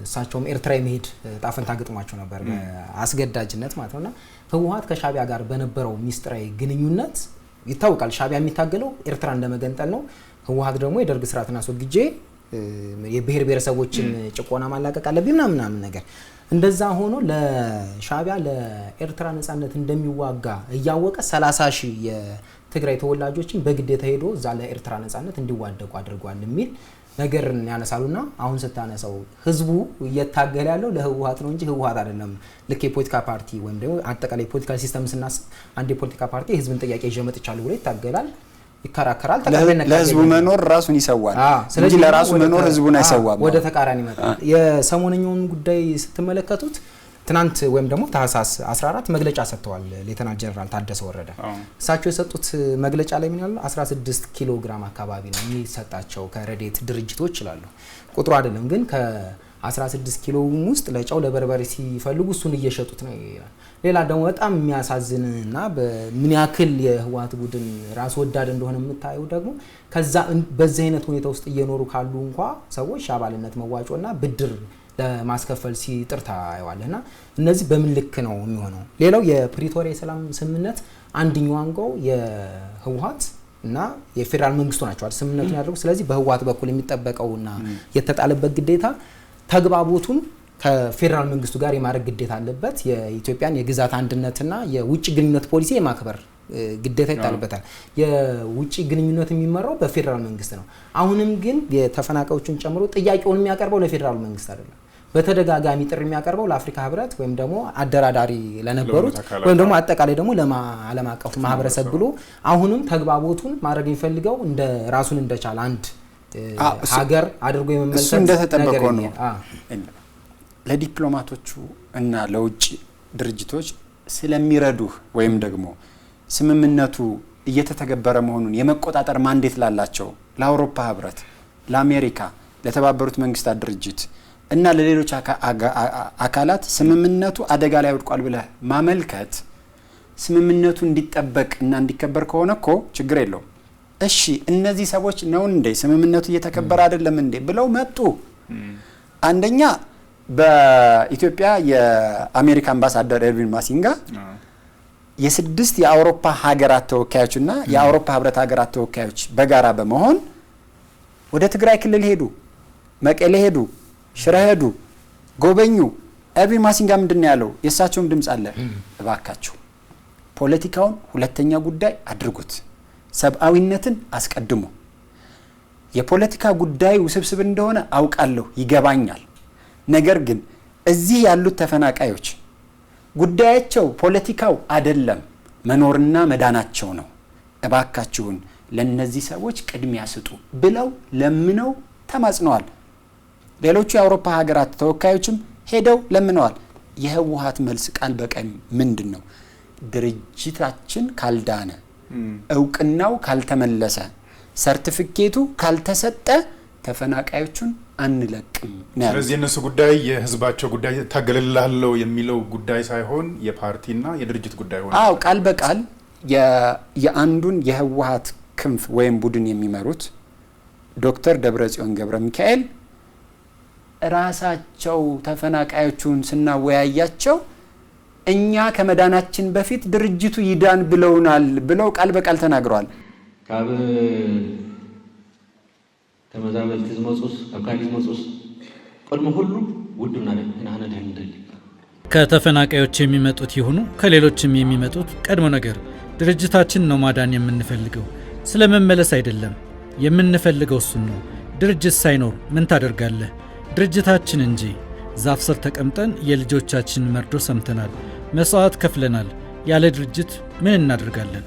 እሳቸውም ኤርትራ የመሄድ ጣፈንታ ገጥሟቸው ነበር በአስገዳጅነት ማለት ነውና ህወሓት ከሻቢያ ጋር በነበረው ሚስጥራዊ ግንኙነት ይታወቃል። ሻቢያ የሚታገለው ኤርትራ እንደመገንጠል ነው። ህወሓት ደግሞ የደርግ ስርዓትን አስወግጄ የብሔር ብሔረሰቦችን ጭቆና ማላቀቅ አለብኝ ምናምን ነገር እንደዛ ሆኖ ለሻቢያ ለኤርትራ ነጻነት እንደሚዋጋ እያወቀ 30,000 የትግራይ ተወላጆችን በግዴታ ሄዶ እዛ ለኤርትራ ነጻነት እንዲዋደቁ አድርጓል የሚል ነገር ያነሳሉና አሁን ስታነሳው ህዝቡ እየታገለ ያለው ለህወሓት ነው እንጂ ህወሓት አይደለም። ልክ የፖለቲካ ፓርቲ ወይም ደግሞ አጠቃላይ ፖለቲካል ሲስተም ስናስብ አንድ የፖለቲካ ፓርቲ የህዝብን ጥያቄ ይዤ መጥቻለሁ ብሎ ይታገላል፣ ይከራከራል፣ ለህዝቡ መኖር ራሱን ይሰዋል እንጂ ለራሱ መኖር ህዝቡን አይሰዋም። ወደ ተቃራኒ ይመጣል። የሰሞነኛውን ጉዳይ ስትመለከቱት ትናንት ወይም ደግሞ ታህሳስ 14 መግለጫ ሰጥተዋል ሌተናል ጀነራል ታደሰ ወረደ። እሳቸው የሰጡት መግለጫ ላይ ምን ያለው 16 ኪሎ ግራም አካባቢ ነው የሚሰጣቸው ከረዴት ድርጅቶች ይላሉ። ቁጥሩ አይደለም ግን ከ16 ኪሎ ውስጥ ለጨው ለበርበሬ ሲፈልጉ እሱን እየሸጡት ነው ይላል። ሌላ ደግሞ በጣም የሚያሳዝንና በምን ያክል የህወሓት ቡድን ራስ ወዳድ እንደሆነ የምታየው ደግሞ ከዛ በዚህ አይነት ሁኔታ ውስጥ እየኖሩ ካሉ እንኳ ሰዎች አባልነት መዋጮና ብድር ለማስከፈል ሲጥር ታየዋለህና እነዚህ በምን ልክ ነው የሚሆነው? ሌላው የፕሪቶሪያ የሰላም ስምምነት አንደኛው አንቀው የህወሓት እና የፌደራል መንግስቱ ናቸው አይደል ስምምነቱን ያደረጉ። ስለዚህ በህወሓት በኩል የሚጠበቀውና የተጣለበት ግዴታ ተግባቦቱን ከፌደራል መንግስቱ ጋር የማድረግ ግዴታ አለበት። የኢትዮጵያን የግዛት አንድነትና የውጭ ግንኙነት ፖሊሲ የማክበር ግዴታ ይጣልበታል። የውጭ ግንኙነት የሚመራው በፌደራል መንግስት ነው። አሁንም ግን የተፈናቃዮችን ጨምሮ ጥያቄውን የሚያቀርበው ለፌደራል መንግስት አይደለም። በተደጋጋሚ ጥሪ የሚያቀርበው ለአፍሪካ ህብረት ወይም ደግሞ አደራዳሪ ለነበሩት ወይም ደግሞ አጠቃላይ ደግሞ ለዓለም አቀፉ ማህበረሰብ ብሎ አሁንም ተግባቦቱን ማድረግ የሚፈልገው እንደ ራሱን እንደቻለ አንድ ሀገር አድርጎ የመመልከት እሱ እንደተጠበቀው ነው። ለዲፕሎማቶቹ እና ለውጭ ድርጅቶች ስለሚረዱህ ወይም ደግሞ ስምምነቱ እየተተገበረ መሆኑን የመቆጣጠር ማንዴት ላላቸው ለአውሮፓ ህብረት፣ ለአሜሪካ፣ ለተባበሩት መንግስታት ድርጅት እና ለሌሎች አካላት ስምምነቱ አደጋ ላይ ወድቋል ብለህ ማመልከት ስምምነቱ እንዲጠበቅ እና እንዲከበር ከሆነ እኮ ችግር የለውም። እሺ እነዚህ ሰዎች ነው እንዴ ስምምነቱ እየተከበረ አይደለም እንዴ ብለው መጡ። አንደኛ በኢትዮጵያ የአሜሪካ አምባሳደር ኤርቪን ማሲንጋ የ6 የአውሮፓ ሀገራት ተወካዮችና የአውሮፓ ህብረት ሀገራት ተወካዮች በጋራ በመሆን ወደ ትግራይ ክልል ሄዱ፣ መቀሌ ሄዱ፣ ሽረ ሄዱ፣ ጎበኙ። ኤርቪን ማሲንጋ ምንድነው ያለው? የእሳቸውም ድምፅ አለ። እባካችሁ ፖለቲካውን ሁለተኛ ጉዳይ አድርጉት፣ ሰብአዊነትን አስቀድሙ። የፖለቲካ ጉዳይ ውስብስብ እንደሆነ አውቃለሁ፣ ይገባኛል። ነገር ግን እዚህ ያሉት ተፈናቃዮች ጉዳያቸው ፖለቲካው አይደለም፣ መኖርና መዳናቸው ነው። እባካችሁን ለነዚህ ሰዎች ቅድሚያ ስጡ ብለው ለምነው ተማጽነዋል። ሌሎቹ የአውሮፓ ሀገራት ተወካዮችም ሄደው ለምነዋል። የህወሓት መልስ ቃል በቃል ምንድነው? ድርጅታችን ካልዳነ፣ እውቅናው ካልተመለሰ፣ ሰርቲፊኬቱ ካልተሰጠ ተፈናቃዮቹን አንለቅም ነው። ስለዚህ የነሱ ጉዳይ የህዝባቸው ጉዳይ ታገልላለሁ የሚለው ጉዳይ ሳይሆን የፓርቲና የድርጅት ጉዳይ ሆነ። አዎ ቃል በቃል የአንዱን የህወሓት ክንፍ ወይም ቡድን የሚመሩት ዶክተር ደብረጽዮን ገብረ ሚካኤል ራሳቸው ተፈናቃዮቹን ስናወያያቸው እኛ ከመዳናችን በፊት ድርጅቱ ይዳን ብለውናል ብለው ቃል በቃል ተናግረዋል። ካብ ተመዛበልቲ ዝመጹስ ካብ ካሊ ዝመጹስ ቀድሞ ሁሉ ውድና እናነ ደህንደል ከተፈናቃዮች የሚመጡት ይሁኑ ከሌሎችም የሚመጡት ቀድሞ ነገር ድርጅታችን ነው ማዳን የምንፈልገው። ስለመመለስ አይደለም የምንፈልገው እሱን ነው። ድርጅት ሳይኖር ምን ታደርጋለህ? ድርጅታችን እንጂ ዛፍ ስር ተቀምጠን የልጆቻችን መርዶ ሰምተናል፣ መስዋዕት ከፍለናል። ያለ ድርጅት ምን እናደርጋለን?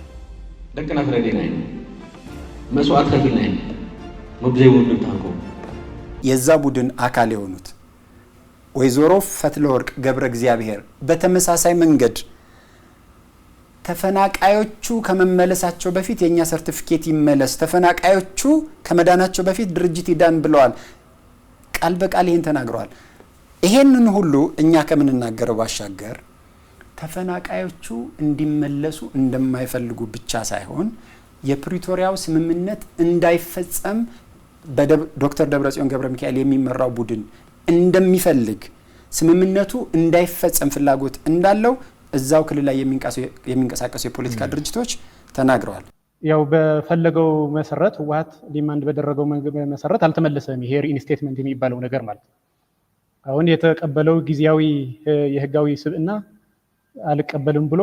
ደቅና ፍረዴና መስዋዕት ከፍለናል። መብዘይ ወንድም ታንቆ የዛ ቡድን አካል የሆኑት ወይዘሮ ፈትለወርቅ ገብረ እግዚአብሔር በተመሳሳይ መንገድ ተፈናቃዮቹ ከመመለሳቸው በፊት የኛ ሰርቲፊኬት ይመለስ፣ ተፈናቃዮቹ ከመዳናቸው በፊት ድርጅት ይዳን ብለዋል። ቃል በቃል ይሄን ተናግረዋል። ይሄንን ሁሉ እኛ ከምንናገረው ባሻገር ተፈናቃዮቹ እንዲመለሱ እንደማይፈልጉ ብቻ ሳይሆን የፕሪቶሪያው ስምምነት እንዳይፈጸም በዶክተር ደብረጽዮን ገብረ ሚካኤል የሚመራው ቡድን እንደሚፈልግ ስምምነቱ እንዳይፈጸም ፍላጎት እንዳለው እዛው ክልል ላይ የሚንቀሳቀሱ የፖለቲካ ድርጅቶች ተናግረዋል። ያው በፈለገው መሰረት ህወሓት ዲማንድ በደረገው መሰረት አልተመለሰም። ይሄ ሪኢንስቴትመንት የሚባለው ነገር ማለት አሁን የተቀበለው ጊዜያዊ የህጋዊ ስብዕና አልቀበልም ብሎ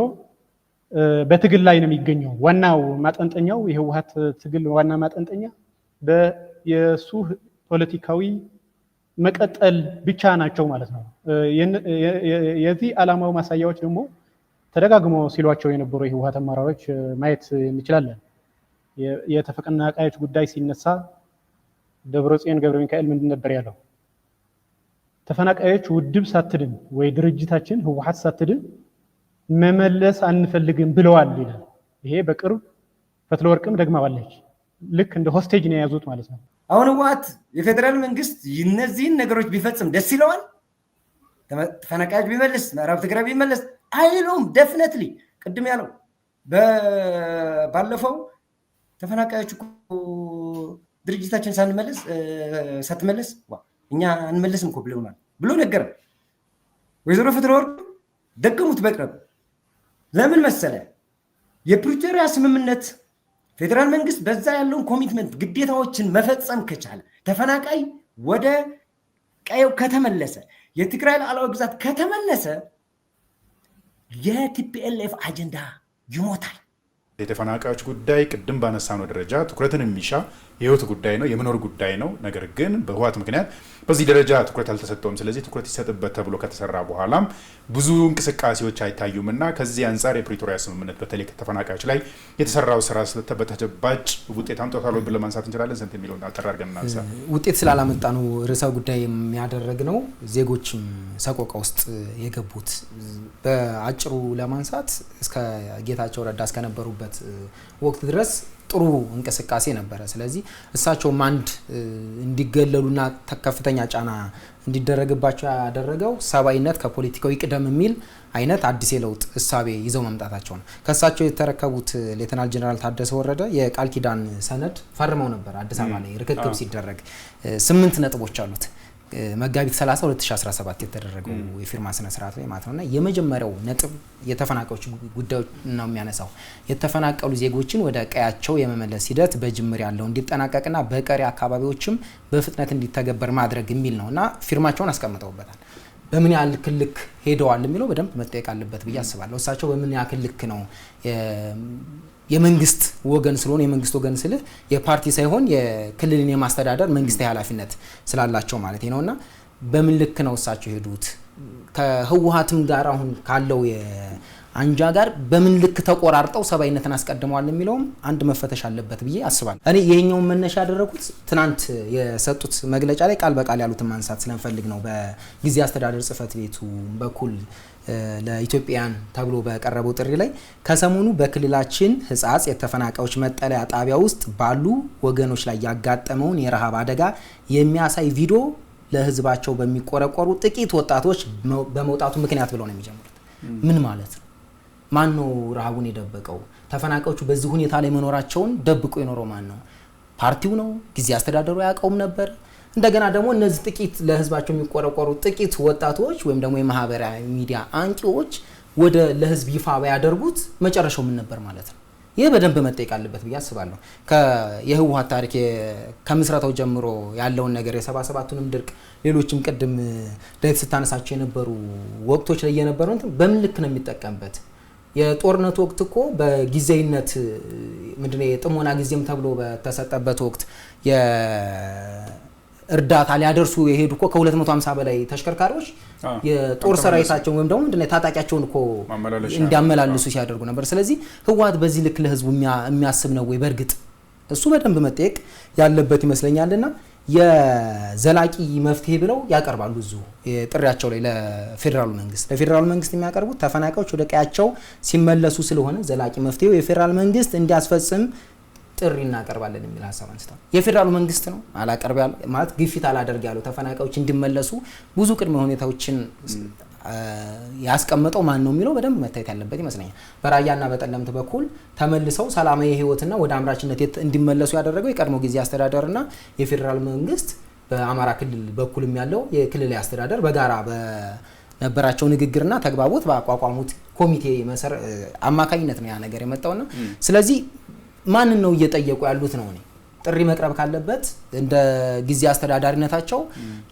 በትግል ላይ ነው የሚገኘው። ዋናው ማጠንጠኛው የህወሓት ትግል ዋና ማጠንጠኛ በየሱ ፖለቲካዊ መቀጠል ብቻ ናቸው ማለት ነው። የዚህ ዓላማው ማሳያዎች ደግሞ ተደጋግሞ ሲሏቸው የነበሩ የህወሓት አመራሮች ማየት እንችላለን። የተፈናቃዮች ጉዳይ ሲነሳ ደብረጽዮን ገብረ ሚካኤል ምንድን ነበር ያለው? ተፈናቃዮች ውድብ ሳትድን ወይ ድርጅታችን ህወሓት ሳትድን መመለስ አንፈልግም ብለዋል ይላል። ይሄ በቅርብ ፈትለወርቅም ደግማዋለች። ልክ እንደ ሆስቴጅ ነው የያዙት ማለት ነው። አሁን ህወሓት የፌደራል መንግስት እነዚህን ነገሮች ቢፈጽም ደስ ይለዋል? ተፈናቃዮች ቢመልስ፣ ምዕራብ ትግራይ ቢመለስ አይለውም። ደፍነትሊ ቅድም ያለው ባለፈው ተፈናቃዮች ድርጅታችን ሳትመለስ እኛ አንመለስም እኮ ብለውናል ብሎ ነገረ። ወይዘሮ ፈትለወርቅ ደገሙት በቅርብ። ለምን መሰለ? የፕሪቶሪያ ስምምነት ፌደራል መንግስት በዛ ያለውን ኮሚትመንት ግዴታዎችን መፈጸም ከቻለ ተፈናቃይ ወደ ቀየው ከተመለሰ የትግራይ ሉዓላዊ ግዛት ከተመለሰ የቲፒኤልኤፍ አጀንዳ ይሞታል። የተፈናቃዮች ጉዳይ ቅድም ባነሳነው ደረጃ ትኩረትን የሚሻ የህይወት ጉዳይ ነው፣ የመኖር ጉዳይ ነው። ነገር ግን በህወሓት ምክንያት በዚህ ደረጃ ትኩረት አልተሰጠውም። ስለዚህ ትኩረት ይሰጥበት ተብሎ ከተሰራ በኋላም ብዙ እንቅስቃሴዎች አይታዩምና ከዚህ አንጻር የፕሪቶሪያ ስምምነት በተለይ ከተፈናቃዮች ላይ የተሰራው ስራ በተጨባጭ ውጤት አምጥቷል ብለን ማንሳት እንችላለን። ስንት የሚለውን አልተራርገን እናንሳ። ውጤት ስላላመጣ ነው ርዕሰ ጉዳይ የሚያደረግ ነው። ዜጎችም ሰቆቃ ውስጥ የገቡት በአጭሩ ለማንሳት እስከ ጌታቸው ረዳ እስከነበሩበት ወቅት ድረስ ጥሩ እንቅስቃሴ ነበረ። ስለዚህ እሳቸውም አንድ እንዲገለሉና ከፍተኛ ጫና እንዲደረግባቸው ያደረገው ሰብአዊነት ከፖለቲካዊ ቅደም የሚል አይነት አዲስ የለውጥ እሳቤ ይዘው መምጣታቸው ነው። ከእሳቸው የተረከቡት ሌተናል ጀነራል ታደሰ ወረደ የቃል ኪዳን ሰነድ ፈርመው ነበር። አዲስ አበባ ላይ ርክክብ ሲደረግ 8 ነጥቦች አሉት። መጋቢት 30 2017 የተደረገው የፊርማ ስነ ስርዓት ላይ ማለት ነውና የመጀመሪያው ነጥብ የተፈናቃዮች ጉዳዮች ነው የሚያነሳው። የተፈናቀሉ ዜጎችን ወደ ቀያቸው የመመለስ ሂደት በጅምር ያለው እንዲጠናቀቅና በቀሪ አካባቢዎችም በፍጥነት እንዲተገበር ማድረግ የሚል ነውና ፊርማቸውን አስቀምጠውበታል። በምን ያህል ክልክ ሄደዋል የሚለው በደንብ መጠየቅ አለበት ብዬ አስባለሁ። እሳቸው በምን ያህል ክልክ ነው የመንግስት ወገን ስለሆነ የመንግስት ወገን ስልህ የፓርቲ ሳይሆን የክልልን የማስተዳደር መንግስታዊ ኃላፊነት ስላላቸው ማለት ነውና በምን ልክ ነው እሳቸው ሄዱት? ከህወሓትም ጋር አሁን ካለው የአንጃ ጋር በምን ልክ ተቆራርጠው ሰብአዊነትን አስቀድመዋል የሚለውም አንድ መፈተሽ አለበት ብዬ አስባለሁ። እኔ ይሄኛውን መነሻ ያደረኩት ትናንት የሰጡት መግለጫ ላይ ቃል በቃል ያሉትን ማንሳት ስለምፈልግ ነው። በጊዜ አስተዳደር ጽህፈት ቤቱ በኩል ለኢትዮጵያን ተብሎ በቀረበው ጥሪ ላይ ከሰሞኑ በክልላችን ህጻጽ የተፈናቃዮች መጠለያ ጣቢያ ውስጥ ባሉ ወገኖች ላይ ያጋጠመውን የረሃብ አደጋ የሚያሳይ ቪዲዮ ለህዝባቸው በሚቆረቆሩ ጥቂት ወጣቶች በመውጣቱ ምክንያት ብለው ነው የሚጀምሩት። ምን ማለት ነው? ማን ነው ረሃቡን የደበቀው? ተፈናቃዮቹ በዚህ ሁኔታ ላይ መኖራቸውን ደብቆ የኖረው ማን ነው? ፓርቲው ነው? ጊዜ አስተዳደሩ ያውቀውም ነበር? እንደገና ደግሞ እነዚህ ጥቂት ለህዝባቸው የሚቆረቆሩ ጥቂት ወጣቶች ወይም ደግሞ የማህበራዊ ሚዲያ አንቂዎች ወደ ለህዝብ ይፋ ያደርጉት መጨረሻው ምን ነበር ማለት ነው? ይህ በደንብ መጠየቅ አለበት ብዬ አስባለሁ። የህወሓት ታሪክ ከምስረታው ጀምሮ ያለውን ነገር የ77ቱንም ድርቅ ሌሎችም ቅድም ዳዊት ስታነሳቸው የነበሩ ወቅቶች ላይ የነበረው በምን ልክ ነው የሚጠቀምበት? የጦርነት ወቅት እኮ በጊዜይነት ምንድነው የጥሞና ጊዜም ተብሎ በተሰጠበት ወቅት እርዳታ ሊያደርሱ የሄዱ እኮ ከ250 በላይ ተሽከርካሪዎች የጦር ሰራዊታቸውን ወይም ደግሞ ምንድነው ታጣቂያቸውን እኮ እንዲያመላልሱ ሲያደርጉ ነበር። ስለዚህ ህወሓት በዚህ ልክ ለህዝቡ የሚያስብ ነው ወይ? በእርግጥ እሱ በደንብ መጠየቅ ያለበት ይመስለኛልና የዘላቂ መፍትሄ ብለው ያቀርባሉ እዚሁ ጥሪያቸው ላይ ለፌደራሉ መንግስት የሚያቀርቡት ተፈናቃዮች ወደ ቀያቸው ሲመለሱ ስለሆነ ዘላቂ መፍትሄው የፌደራል መንግስት እንዲያስፈጽም ጥሪ እናቀርባለን የሚል ሀሳብ አንስተው የፌደራሉ መንግስት ነው አላቀርብ ያለው ማለት ግፊት አላደርግ ያለው ተፈናቃዮች እንዲመለሱ ብዙ ቅድመ ሁኔታዎችን ያስቀመጠው ማን ነው የሚለው በደንብ መታየት ያለበት ይመስለኛል። በራያና በጠለምት በኩል ተመልሰው ሰላማዊ ህይወትና ወደ አምራችነት እንዲመለሱ ያደረገው የቀድሞ ጊዜ አስተዳደርና የፌደራል መንግስት በአማራ ክልል በኩልም ያለው የክልላዊ አስተዳደር በጋራ በነበራቸው ንግግርና ተግባቦት ባቋቋሙት ኮሚቴ አማካኝነት ነው ያ ነገር የመጣውና ስለዚህ ማንን ነው እየጠየቁ ያሉት ነው? ጥሪ መቅረብ ካለበት እንደ ጊዜ አስተዳዳሪነታቸው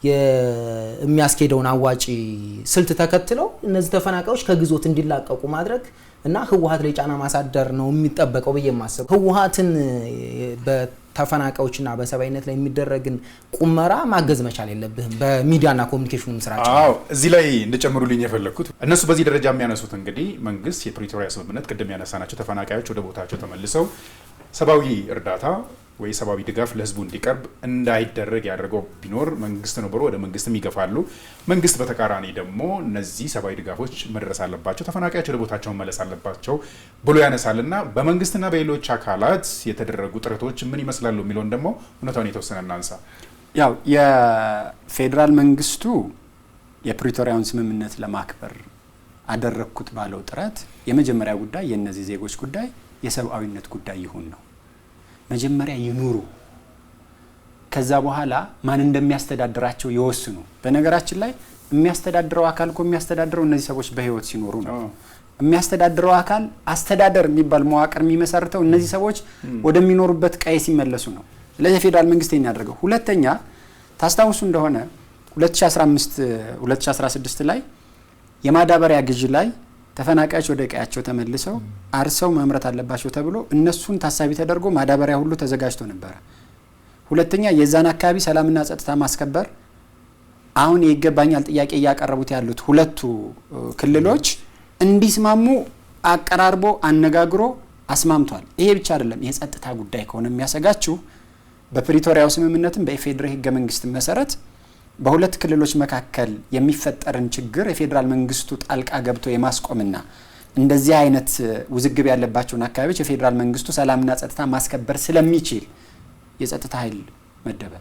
የሚያስኬደውን አዋጪ ስልት ተከትለው እነዚህ ተፈናቃዮች ከግዞት እንዲላቀቁ ማድረግ እና ህወሓት ላይ ጫና ማሳደር ነው የሚጠበቀው ብዬ የማስበው። ህወሓትን በተፈናቃዮችና በሰብአዊነት ላይ የሚደረግን ቁመራ ማገዝ መቻል የለብህም በሚዲያና ኮሚኒኬሽኑ ስራቸው። አዎ እዚህ ላይ እንደጨምሩልኝ የፈለኩት እነሱ በዚህ ደረጃ የሚያነሱት እንግዲህ መንግስት የፕሪቶሪያ ስምምነት ቅድም ያነሳናቸው ተፈናቃዮች ወደ ቦታቸው ተመልሰው ሰብአዊ እርዳታ ወይ ሰብአዊ ድጋፍ ለህዝቡ እንዲቀርብ እንዳይደረግ ያደርገው ቢኖር መንግስት ነው ብሎ ወደ መንግስትም ይገፋሉ። መንግስት በተቃራኒ ደግሞ እነዚህ ሰብአዊ ድጋፎች መድረስ አለባቸው፣ ተፈናቃዮች ወደ ቦታቸው መመለስ አለባቸው ብሎ ያነሳልና በመንግስትና በሌሎች አካላት የተደረጉ ጥረቶች ምን ይመስላሉ የሚለውን ደግሞ እውነታውን የተወሰነ እናንሳ። ያው የፌዴራል መንግስቱ የፕሪቶሪያውን ስምምነት ለማክበር አደረግኩት ባለው ጥረት የመጀመሪያ ጉዳይ የእነዚህ ዜጎች ጉዳይ የሰብአዊነት ጉዳይ ይሁን ነው። መጀመሪያ ይኑሩ፣ ከዛ በኋላ ማን እንደሚያስተዳድራቸው ይወስኑ። በነገራችን ላይ የሚያስተዳድረው አካል እኮ የሚያስተዳድረው እነዚህ ሰዎች በህይወት ሲኖሩ ነው። የሚያስተዳድረው አካል አስተዳደር የሚባል መዋቅር የሚመሰርተው እነዚህ ሰዎች ወደሚኖሩበት ቀይ ሲመለሱ ነው። ስለዚህ የፌዴራል መንግስት ይሄን ያደርገው። ሁለተኛ ታስታውሱ እንደሆነ 2016 ላይ የማዳበሪያ ግዥ ላይ ተፈናቃዮች ወደ ቀያቸው ተመልሰው አርሰው ማምረት አለባቸው ተብሎ እነሱን ታሳቢ ተደርጎ ማዳበሪያ ሁሉ ተዘጋጅቶ ነበር። ሁለተኛ የዛን አካባቢ ሰላምና ጸጥታ ማስከበር አሁን ይገባኛል ጥያቄ እያቀረቡት ያሉት ሁለቱ ክልሎች እንዲስማሙ አቀራርቦ አነጋግሮ አስማምቷል። ይሄ ብቻ አይደለም። የጸጥታ ጉዳይ ከሆነ የሚያሰጋችሁ በፕሪቶሪያው ስምምነትም በኢፌዴሪ ህገ መንግስት መሰረት በሁለት ክልሎች መካከል የሚፈጠርን ችግር የፌዴራል መንግስቱ ጣልቃ ገብቶ የማስቆምና እንደዚህ አይነት ውዝግብ ያለባቸውን አካባቢዎች የፌዴራል መንግስቱ ሰላምና ጸጥታ ማስከበር ስለሚችል የጸጥታ ኃይል መደበ።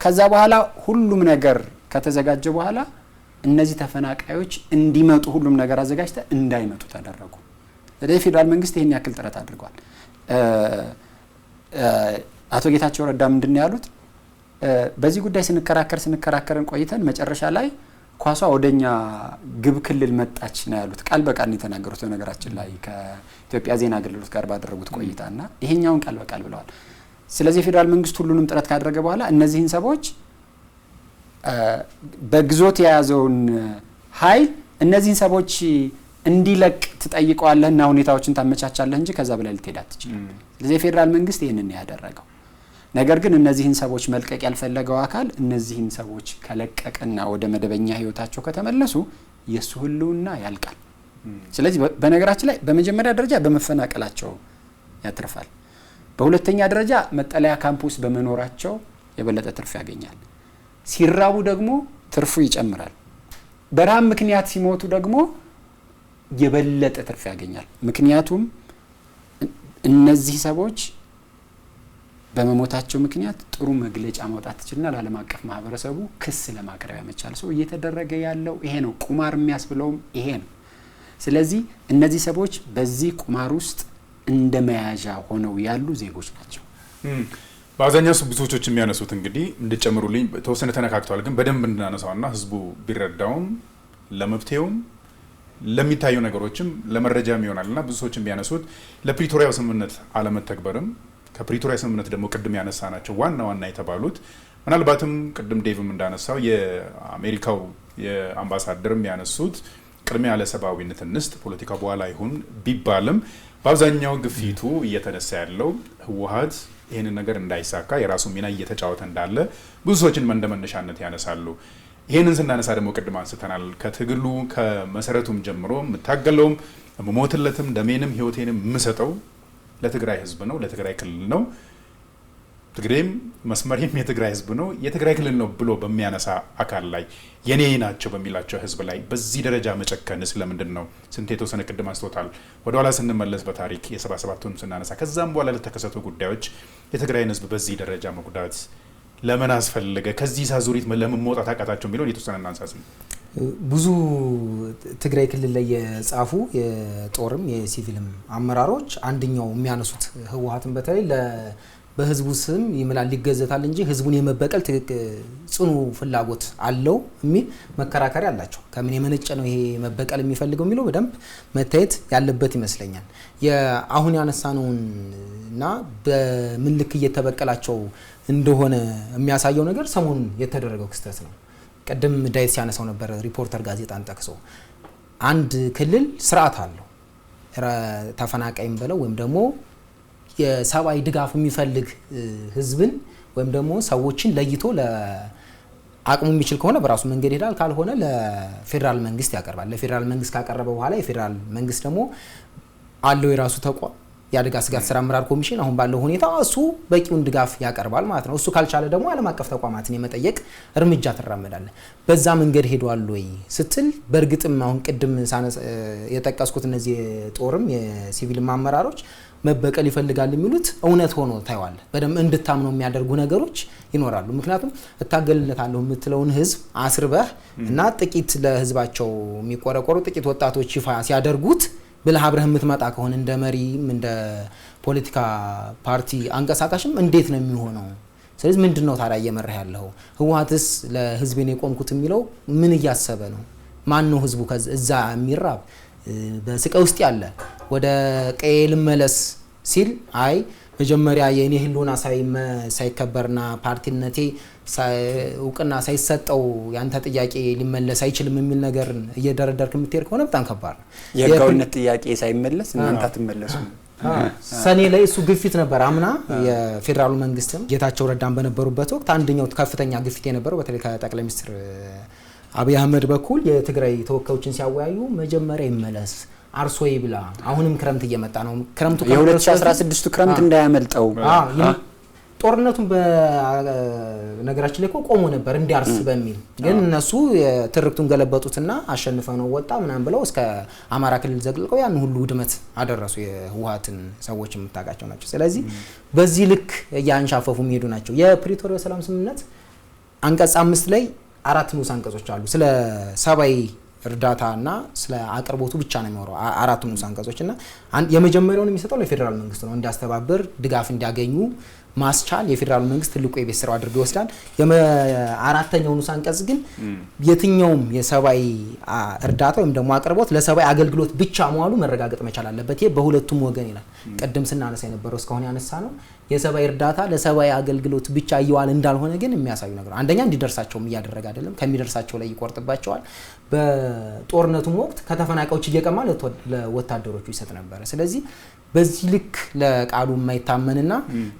ከዛ በኋላ ሁሉም ነገር ከተዘጋጀ በኋላ እነዚህ ተፈናቃዮች እንዲመጡ ሁሉም ነገር አዘጋጅተ እንዳይመጡ ተደረጉ። ስለዚህ የፌዴራል መንግስት ይሄን ያክል ጥረት አድርጓል። አቶ ጌታቸው ረዳ ምንድን ያሉት በዚህ ጉዳይ ስንከራከርን ቆይተን መጨረሻ ላይ ኳሷ ወደኛ ግብ ክልል መጣች ነው ያሉት። ቃል በቃል ነው የተናገሩት። በነገራችን ላይ ከኢትዮጵያ ዜና አገልግሎት ጋር ባደረጉት ቆይታና ይሄኛውን ቃል በቃል ብለዋል። ስለዚህ የፌዴራል መንግስት ሁሉንም ጥረት ካደረገ በኋላ እነዚህን ሰዎች በግዞት የያዘውን ኃይል እነዚህን ሰዎች እንዲለቅ ትጠይቀዋለህና ሁኔታዎችን ታመቻቻለህ እንጂ ከዛ በላይ ልትሄድ አትችልም። ስለዚህ የፌዴራል መንግስት ይሄንን ያደረገው ነገር ግን እነዚህን ሰዎች መልቀቅ ያልፈለገው አካል እነዚህን ሰዎች ከለቀቀና ወደ መደበኛ ህይወታቸው ከተመለሱ የሱ ህልውና ያልቃል። ስለዚህ በነገራችን ላይ በመጀመሪያ ደረጃ በመፈናቀላቸው ያትርፋል። በሁለተኛ ደረጃ መጠለያ ካምፕስ በመኖራቸው የበለጠ ትርፍ ያገኛል። ሲራቡ ደግሞ ትርፉ ይጨምራል። በረሃብ ምክንያት ሲሞቱ ደግሞ የበለጠ ትርፍ ያገኛል። ምክንያቱም እነዚህ ሰዎች በመሞታቸው ምክንያት ጥሩ መግለጫ ማውጣት ትችልና ለዓለም አቀፍ ማህበረሰቡ ክስ ለማቅረብ ያመቻል። ሰው እየተደረገ ያለው ይሄ ነው። ቁማር የሚያስብለውም ይሄ ነው። ስለዚህ እነዚህ ሰዎች በዚህ ቁማር ውስጥ እንደ መያዣ ሆነው ያሉ ዜጎች ናቸው። በአብዛኛው ብዙዎች የሚያነሱት እንግዲህ እንድጨምሩልኝ ተወሰነ ተነካክቷል፣ ግን በደንብ እንድናነሳውና ህዝቡ ቢረዳውም ለመብቴውም ለሚታዩ ነገሮችም ለመረጃም ይሆናልና ብዙ ሰዎች የሚያነሱት ለፕሪቶሪያው ስምምነት አለመተግበርም ከፕሪቶሪያ ስምምነት ደግሞ ቅድም ያነሳናቸው ዋና የተባሉት ምናልባትም ቅድም ዴቭም እንዳነሳው የአሜሪካው የአምባሳደርም ያነሱት ቅድሚያ ለሰብአዊነት እንስጥ ፖለቲካ በኋላ ይሁን ቢባልም በአብዛኛው ግፊቱ እየተነሳ ያለው ህወሓት ይህንን ነገር እንዳይሳካ የራሱ ሚና እየተጫወተ እንዳለ ብዙ ሰዎችን እንደመነሻነት ያነሳሉ። ይህንን ስናነሳ ደግሞ ቅድም አንስተናል። ከትግሉ ከመሰረቱም ጀምሮ የምታገለውም የምሞትለትም ደሜንም ህይወቴንም የምሰጠው ለትግራይ ህዝብ ነው፣ ለትግራይ ክልል ነው። ትግሬም መስመሬም የትግራይ ህዝብ ነው፣ የትግራይ ክልል ነው ብሎ በሚያነሳ አካል ላይ የኔ ናቸው በሚላቸው ህዝብ ላይ በዚህ ደረጃ መጨከን ስለምንድን ነው? ስንት የተወሰነ ቅድም አንስቶታል። ወደኋላ ስንመለስ በታሪክ የ77ቱን ስናነሳ ከዛም በኋላ ለተከሰቱ ጉዳዮች የትግራይን ህዝብ በዚህ ደረጃ መጉዳት ለምን አስፈለገ? ከዚህ ሳዙሪት ለምን መውጣት አቃታቸው የሚለውን የተወሰነ እናንሳስ። ብዙ ትግራይ ክልል ላይ የጻፉ የጦርም የሲቪልም አመራሮች አንደኛው የሚያነሱት ህወሓትን በተለይ በህዝቡ ስም ይምላል ሊገዘታል እንጂ ህዝቡን የመበቀል ጽኑ ፍላጎት አለው የሚል መከራከሪያ አላቸው። ከምን የመነጨ ነው ይሄ መበቀል የሚፈልገው የሚለው በደንብ መታየት ያለበት ይመስለኛል። አሁን ያነሳነውና በምን ልክ እየተበቀላቸው እንደሆነ የሚያሳየው ነገር ሰሞኑን የተደረገው ክስተት ነው። ቀደም ዳዊት ሲያነሳው ነበር ሪፖርተር ጋዜጣን ጠቅሶ አንድ ክልል ስርዓት አለው። ተፈናቃይም በለው ወይም ደግሞ የሰብአዊ ድጋፍ የሚፈልግ ህዝብን ወይም ደግሞ ሰዎችን ለይቶ ለአቅሙ የሚችል ከሆነ በራሱ መንገድ ይሄዳል፣ ካልሆነ ለፌዴራል መንግስት ያቀርባል። ለፌዴራል መንግስት ካቀረበ በኋላ የፌዴራል መንግስት ደግሞ አለው የራሱ ተቋም የአደጋ ስጋት ስራ አመራር ኮሚሽን አሁን ባለው ሁኔታ እሱ በቂውን ድጋፍ ያቀርባል ማለት ነው። እሱ ካልቻለ ደግሞ ዓለም አቀፍ ተቋማትን የመጠየቅ እርምጃ ትራመዳለ። በዛ መንገድ ሄዷል ወይ ስትል በእርግጥም አሁን ቅድም የጠቀስኩት እነዚህ ጦርም የሲቪልም አመራሮች መበቀል ይፈልጋል የሚሉት እውነት ሆኖ ታይዋል። በደም እንድታምነው የሚያደርጉ ነገሮች ይኖራሉ። ምክንያቱም እታገልለታለሁ የምትለውን ህዝብ አስርበህ እና ጥቂት ለህዝባቸው የሚቆረቆሩ ጥቂት ወጣቶች ይፋ ሲያደርጉት ብለህ አብረህ የምትመጣ ከሆነ እንደ መሪም እንደ ፖለቲካ ፓርቲ አንቀሳቃሽም እንዴት ነው የሚሆነው? ስለዚህ ምንድነው ታዲያ እየመራህ ያለው? ህወሓትስ ለህዝቤን የቆምኩት የሚለው ምን እያሰበ ነው? ማን ነው ህዝቡ እዛ የሚራብ በስቃይ ውስጥ ያለ ወደ ቀዬ ልመለስ ሲል አይ መጀመሪያ የኔ ህልውና ሳይከበርና ፓርቲነቴ እውቅና ሳይሰጠው ያንተ ጥያቄ ሊመለስ አይችልም የሚል ነገር እየደረደርክ የምትሄድ ከሆነ በጣም ከባድ ነው። የህጋዊነት ጥያቄ ሳይመለስ እናንተ አትመለሱ። ሰኔ ላይ እሱ ግፊት ነበር። አምና የፌዴራሉ መንግስትም ጌታቸው ረዳን በነበሩበት ወቅት አንደኛው ከፍተኛ ግፊት የነበረው በተለይ ከጠቅላይ ሚኒስትር አብይ አህመድ በኩል የትግራይ ተወካዮችን ሲያወያዩ መጀመሪያ ይመለስ አርሶ ይብላ። አሁንም ክረምት እየመጣ ነው። ክረምቱ የ2016 ክረምት እንዳያመልጠው ጦርነቱን በነገራችን ላይ ቆሞ ነበር እንዲያርስ በሚል ግን እነሱ ትርክቱን ገለበጡትና አሸንፈው ነው ወጣ ምናምን ብለው እስከ አማራ ክልል ዘግልቀው ያን ሁሉ ውድመት አደረሱ። የህወሓትን ሰዎች የምታውቃቸው ናቸው። ስለዚህ በዚህ ልክ ያንሻፈፉ የሚሄዱ ናቸው። የፕሪቶሪያ ሰላም ስምምነት አንቀጽ 5 ላይ 4 ንዑስ አንቀጾች አሉ። ስለ ሰብአዊ እርዳታና ስለ አቅርቦቱ ብቻ ነው የሚወራው 4 ንዑስ አንቀጾችና የመጀመሪያውን የሚሰጠው ለፌደራል መንግስት ነው እንዲያስተባብር ድጋፍ እንዲያገኙ ማስቻል የፌደራል መንግስት ትልቁ የቤት ስራው አድርጎ ይወስዳል። የአራተኛው ንዑስ አንቀጽ ግን የትኛውም የሰብአዊ እርዳታ ወይም ደግሞ አቅርቦት ለሰብአዊ አገልግሎት ብቻ መዋሉ መረጋገጥ መቻል አለበት። ይሄ በሁለቱም ወገን ይላል። ቀደም ስናነሳ የነበረው እስካሁን ያነሳ ነው የሰብአዊ እርዳታ ለሰብአዊ አገልግሎት ብቻ እየዋለ እንዳልሆነ ግን የሚያሳዩ ነገር አንደኛ እንዲደርሳቸውም እያደረገ አይደለም፣ ከሚደርሳቸው ላይ ይቆርጥባቸዋል። በጦርነቱም ወቅት ከተፈናቃዮች እየቀማ ለወታደሮቹ ይሰጥ ነበር። ስለዚህ በዚህ ልክ ለቃሉ የማይታመንና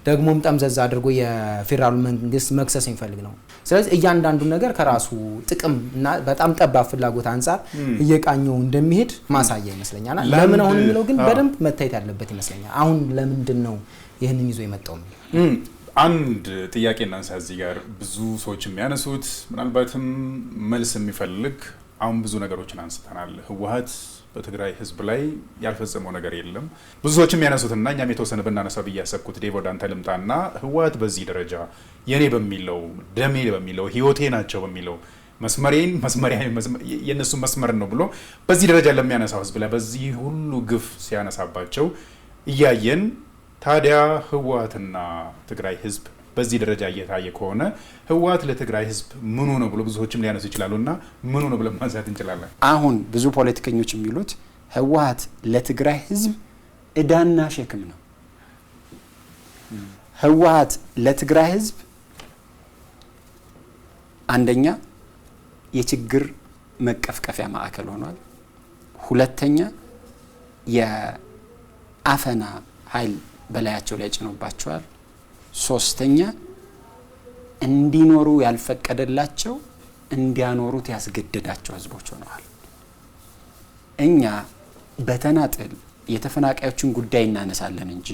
ደግሞም ጠምዘዝ አድርጎ የፌደራል መንግስት መክሰስ የሚፈልግ ነው። ስለዚህ እያንዳንዱ ነገር ከራሱ ጥቅም እና በጣም ጠባብ ፍላጎት አንፃር እየቃኘው እንደሚሄድ ማሳያ ይመስለኛል። ለምን አሁን የሚለው ግን በደንብ መታየት ያለበት ይመስለኛል። አሁን ለምንድን ነው ይህንን ይዞ የመጣው? አንድ ጥያቄ እናንሳ እዚህ ጋር ብዙ ሰዎች የሚያነሱት ምናልባትም መልስ የሚፈልግ አሁን ብዙ ነገሮችን አንስተናል። ህወሓት በትግራይ ህዝብ ላይ ያልፈጸመው ነገር የለም። ብዙ ሰዎች የሚያነሱትና እኛም የተወሰነ ብናነሳ ብዬ ያሰብኩት ዴቭ ወደ አንተ ልምጣና ህወሓት በዚህ ደረጃ የኔ በሚለው ደሜ በሚለው ህይወቴ ናቸው በሚለው የነሱ መስመር ነው ብሎ በዚህ ደረጃ ለሚያነሳው ህዝብ ላይ በዚህ ሁሉ ግፍ ሲያነሳባቸው እያየን ታዲያ ህወሓትና ትግራይ ህዝብ በዚህ ደረጃ እየታየ ከሆነ ህወሓት ለትግራይ ህዝብ ምኑ ነው ብሎ ብዙዎችም ሊያነሱ ይችላሉና ምኑ ነው ብለን ማንሳት እንችላለን። አሁን ብዙ ፖለቲከኞች የሚሉት ህወሓት ለትግራይ ህዝብ እዳና ሸክም ነው። ህወሓት ለትግራይ ህዝብ አንደኛ የችግር መቀፍቀፊያ ማዕከል ሆኗል። ሁለተኛ የአፈና ኃይል በላያቸው ላይ ጭኖባቸዋል። ሶስተኛ እንዲኖሩ ያልፈቀደላቸው እንዲያኖሩት ያስገደዳቸው ህዝቦች ሆነዋል። እኛ በተናጥል የተፈናቃዮችን ጉዳይ እናነሳለን እንጂ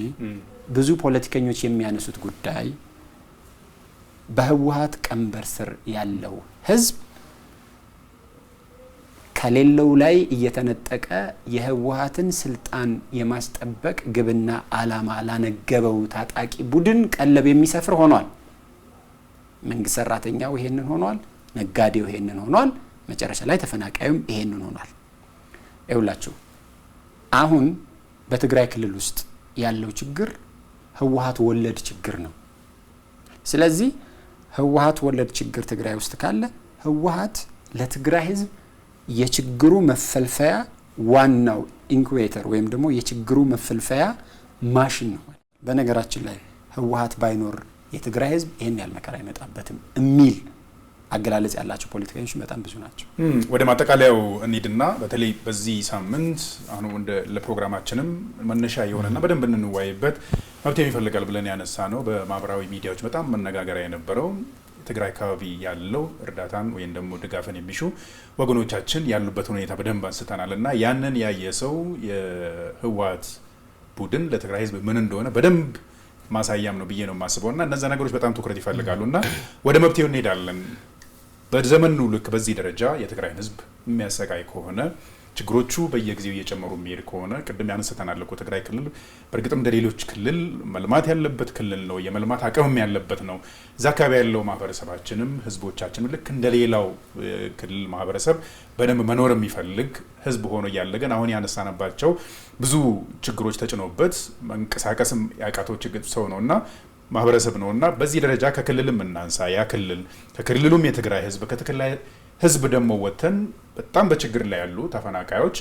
ብዙ ፖለቲከኞች የሚያነሱት ጉዳይ በህወሓት ቀንበር ስር ያለው ህዝብ ከሌለው ላይ እየተነጠቀ የህወሓትን ስልጣን የማስጠበቅ ግብና አላማ ላነገበው ታጣቂ ቡድን ቀለብ የሚሰፍር ሆኗል። መንግስት ሰራተኛው ይሄንን ሆኗል፣ ነጋዴው ይሄንን ሆኗል፣ መጨረሻ ላይ ተፈናቃዩም ይሄንን ሆኗል። ይኸውላችሁ አሁን በትግራይ ክልል ውስጥ ያለው ችግር ህወሓት ወለድ ችግር ነው። ስለዚህ ህወሓት ወለድ ችግር ትግራይ ውስጥ ካለ ህወሓት ለትግራይ ህዝብ የችግሩ መፈልፈያ ዋናው ኢንኩቤተር ወይም ደግሞ የችግሩ መፈልፈያ ማሽን ነው። በነገራችን ላይ ህወሓት ባይኖር የትግራይ ህዝብ ይሄን ያህል መከራ አይመጣበትም የሚል አገላለጽ ያላቸው ፖለቲከኞች በጣም ብዙ ናቸው። ወደ ማጠቃለያው እንሂድና በተለይ በዚህ ሳምንት አሁን ለፕሮግራማችንም መነሻ የሆነና በደንብ እንወያይበት መብት የሚፈልጋል ብለን ያነሳ ነው በማህበራዊ ሚዲያዎች በጣም መነጋገሪያ የነበረው ትግራይ አካባቢ ያለው እርዳታን ወይም ደግሞ ድጋፍን የሚሹ ወገኖቻችን ያሉበት ሁኔታ በደንብ አንስተናል እና ያንን ያየ ሰው የህወሓት ቡድን ለትግራይ ህዝብ ምን እንደሆነ በደንብ ማሳያም ነው ብዬ ነው የማስበው እና እነዛ ነገሮች በጣም ትኩረት ይፈልጋሉ እና ወደ መብቴው እንሄዳለን። በዘመኑ ልክ በዚህ ደረጃ የትግራይ ህዝብ የሚያሰቃይ ከሆነ ችግሮቹ በየጊዜው እየጨመሩ የሚሄድ ከሆነ ቅድም ያነስተናል እኮ ትግራይ ክልል በእርግጥም እንደ ሌሎች ክልል መልማት ያለበት ክልል ነው፣ የመልማት አቅምም ያለበት ነው። እዛ አካባቢ ያለው ማህበረሰባችንም ህዝቦቻችንም ልክ እንደ ሌላው ክልል ማህበረሰብ በደንብ መኖር የሚፈልግ ህዝብ ሆኖ እያለ ግን አሁን ያነሳነባቸው ብዙ ችግሮች ተጭኖበት መንቀሳቀስም ያቃተው ሰው ነውና ማህበረሰብ ነውና በዚህ ደረጃ ከክልልም እናንሳ ያ ክልል ከክልሉም የትግራይ ህዝብ ከትግራይ ህዝብ ደግሞ ወተን በጣም በችግር ላይ ያሉ ተፈናቃዮች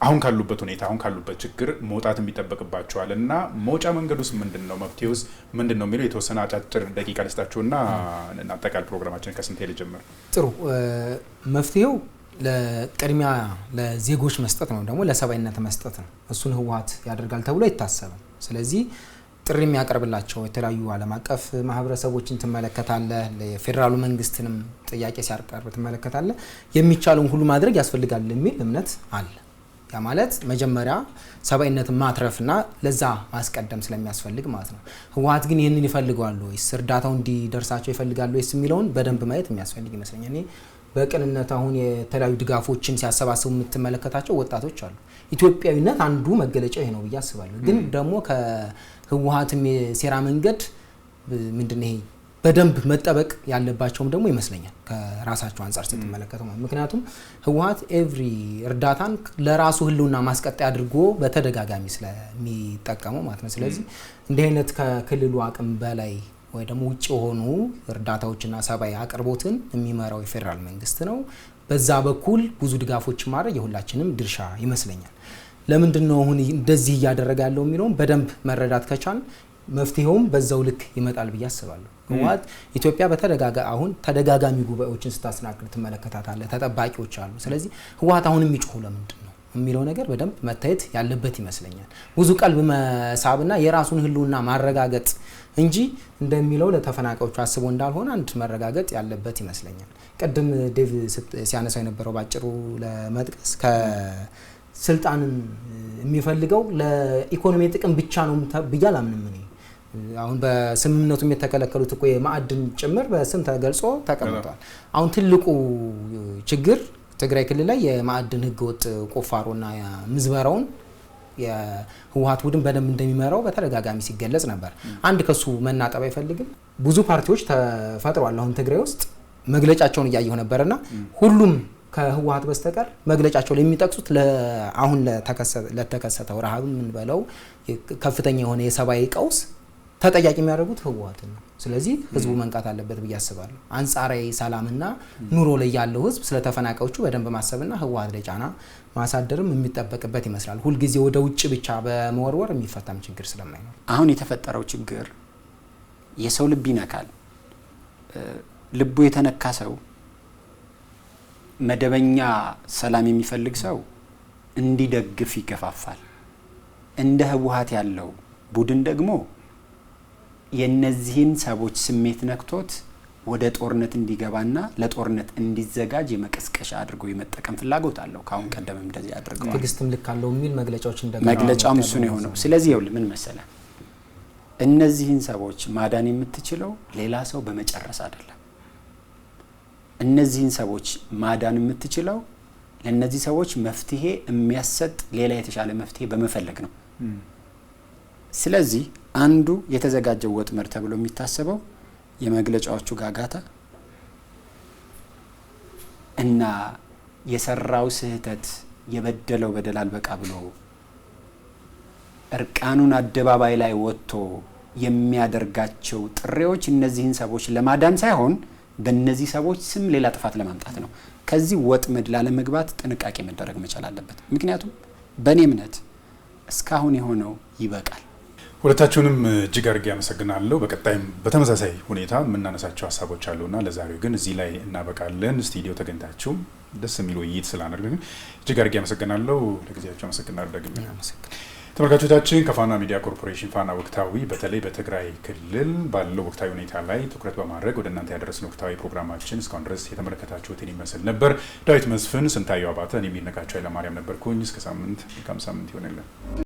አሁን ካሉበት ሁኔታ አሁን ካሉበት ችግር መውጣት የሚጠበቅባቸዋል እና መውጫ መንገዱስ ምንድነው መፍትሄውስ ምንድነው የሚለው የተወሰነ አጫጭር ደቂቃ ልስጣችሁና እናጠቃል ፕሮግራማችንን ከስንቴ ልጀምር። ጥሩ መፍትሄው ለቅድሚያ ለዜጎች መስጠት ነው ደግሞ ለሰብአዊነት መስጠት ነው። እሱን ህወሓት ያደርጋል ተብሎ አይታሰብም። ስለዚህ ጥሪ የሚያቀርብላቸው የተለያዩ ዓለም አቀፍ ማህበረሰቦችን ትመለከታለ፣ ለፌደራሉ መንግስትንም ጥያቄ ሲያቀርብ ትመለከታለ። የሚቻለውን ሁሉ ማድረግ ያስፈልጋል የሚል እምነት አለ። ማለት መጀመሪያ ሰብአዊነትን ማትረፍና ለዛ ማስቀደም ስለሚያስፈልግ ማለት ነው። ህወሓት ግን ይህንን ይፈልጋሉ ወይስ እርዳታው እንዲደርሳቸው ይፈልጋሉ ወይስ የሚለውን በደንብ ማየት የሚያስፈልግ ይመስለኛል። እኔ በቅንነት አሁን የተለያዩ ድጋፎችን ሲያሰባስቡ የምትመለከታቸው ወጣቶች አሉ። ኢትዮጵያዊነት አንዱ መገለጫ ይሄ ነው ብዬ አስባለሁ። ግን ደግሞ ከህወሓትም የሴራ መንገድ ምንድነው ይሄ በደንብ መጠበቅ ያለባቸውም ደግሞ ይመስለኛል ከራሳቸው አንፃር ስትመለከተው ማለት ምክንያቱም ህወሓት ኤቭሪ እርዳታን ለራሱ ህልውና ማስቀጠያ አድርጎ በተደጋጋሚ ስለሚጠቀመው ማለት ነው። ስለዚህ እንዲህ አይነት ከክልሉ አቅም በላይ ወይ ደግሞ ውጭ የሆኑ እርዳታዎችና ሰብአዊ አቅርቦትን የሚመራው የፌዴራል መንግስት ነው። በዛ በኩል ብዙ ድጋፎችን ማድረግ የሁላችንም ድርሻ ይመስለኛል። ለምንድነው አሁን እንደዚህ እያደረገ ያለው የሚለውን በደንብ መረዳት ከቻል መፍትሄውም በዛው ልክ ይመጣል ብዬ አስባለሁ። ህወሓት ኢትዮጵያ አሁን ተደጋጋሚ ጉባኤዎችን ስታስተናግድ ትመለከታታለህ፣ ተጠባቂዎች አሉ። ስለዚህ ህወሓት አሁን የሚጮሁ ለምንድን ነው የሚለው ነገር በደንብ መታየት ያለበት ይመስለኛል። ብዙ ቀልብ መሳብና የራሱን ህልውና ማረጋገጥ እንጂ እንደሚለው ለተፈናቃዮቹ አስቦ እንዳልሆነ አንድ መረጋገጥ ያለበት ይመስለኛል። ቅድም ዴቭ ሲያነሳው የነበረው ባጭሩ ለመጥቀስ ከስልጣንን የሚፈልገው ለኢኮኖሚ ጥቅም ብቻ ነው ብዬ አላምንም እኔ። አሁን በስምምነቱም የተከለከሉት እኮ የማዕድን ጭምር በስም ተገልጾ ተቀምጧል። አሁን ትልቁ ችግር ትግራይ ክልል ላይ የማዕድን ህገወጥ ቁፋሮና ምዝበራውን የህወሓት ቡድን በደንብ እንደሚመራው በተደጋጋሚ ሲገለጽ ነበር። አንድ ከሱ መናጠብ አይፈልግም። ብዙ ፓርቲዎች ተፈጥሯል አሁን ትግራይ ውስጥ መግለጫቸውን እያየሁ ነበርና ሁሉም ከህወሓት በስተቀር መግለጫቸው ላይ የሚጠቅሱት አሁን ለተከሰተው ረሃብ ምን በለው ከፍተኛ የሆነ የሰብአዊ ቀውስ ተጠያቂ የሚያደርጉት ህወሓትን ነው። ስለዚህ ህዝቡ መንቃት አለበት ብዬ አስባለሁ። አንጻራዊ ሰላምና ኑሮ ላይ ያለው ህዝብ ስለተፈናቃዮቹ በደንብ ማሰብና ህወሓት ላይ ጫና ማሳደርም የሚጠበቅበት ይመስላል። ሁልጊዜ ወደ ውጭ ብቻ በመወርወር የሚፈታም ችግር ስለማይኖር አሁን የተፈጠረው ችግር የሰው ልብ ይነካል። ልቡ የተነካ ሰው መደበኛ ሰላም የሚፈልግ ሰው እንዲደግፍ ይገፋፋል። እንደ ህወሓት ያለው ቡድን ደግሞ የነዚህን ሰዎች ስሜት ነክቶት ወደ ጦርነት እንዲገባና ለጦርነት እንዲዘጋጅ የመቀስቀሻ አድርጎ የመጠቀም ፍላጎት አለው። ካሁን ቀደምም እንደዚህ አድርገዋል። ትግስትም ልክ አለው የሚል መግለጫዎች መግለጫውም እሱ ነው የሆነው። ስለዚህ ይኸውልህ ምን መሰለህ፣ እነዚህን ሰዎች ማዳን የምትችለው ሌላ ሰው በመጨረስ አይደለም። እነዚህን ሰዎች ማዳን የምትችለው ለነዚህ ሰዎች መፍትሄ የሚያሰጥ ሌላ የተሻለ መፍትሄ በመፈለግ ነው። ስለዚህ አንዱ የተዘጋጀው ወጥመድ ተብሎ የሚታሰበው የመግለጫዎቹ ጋጋታ እና የሰራው ስህተት የበደለው በደል አልበቃ ብሎ እርቃኑን አደባባይ ላይ ወጥቶ የሚያደርጋቸው ጥሪዎች እነዚህን ሰዎች ለማዳን ሳይሆን በእነዚህ ሰዎች ስም ሌላ ጥፋት ለማምጣት ነው። ከዚህ ወጥመድ ላለመግባት ጥንቃቄ መደረግ መቻል አለበት። ምክንያቱም በእኔ እምነት እስካሁን የሆነው ይበቃል። ሁለታችሁንም እጅግ አድርጌ አመሰግናለሁ። በቀጣይም በተመሳሳይ ሁኔታ የምናነሳቸው ሀሳቦች አሉና ለዛሬው ግን እዚህ ላይ እናበቃለን። ስቱዲዮ ተገኝታችሁ ደስ የሚል ውይይት ስላደረግን እጅግ አድርጌ አመሰግናለሁ። ለጊዜያችሁ አመሰግናለሁ። ደግሜ ተመልካቾቻችን ከፋና ሚዲያ ኮርፖሬሽን ፋና ወቅታዊ በተለይ በትግራይ ክልል ባለው ወቅታዊ ሁኔታ ላይ ትኩረት በማድረግ ወደ እናንተ ያደረስነው ወቅታዊ ፕሮግራማችን እስካሁን ድረስ የተመለከታችሁትን ይመስል ነበር። ዳዊት መስፍን፣ ስንታየው አባተ፣ እኔ የሚነቃቸው ኃይለማርያም ነበርኩኝ። እስከ ሳምንት መልካም ሳምንት ይሆንልን።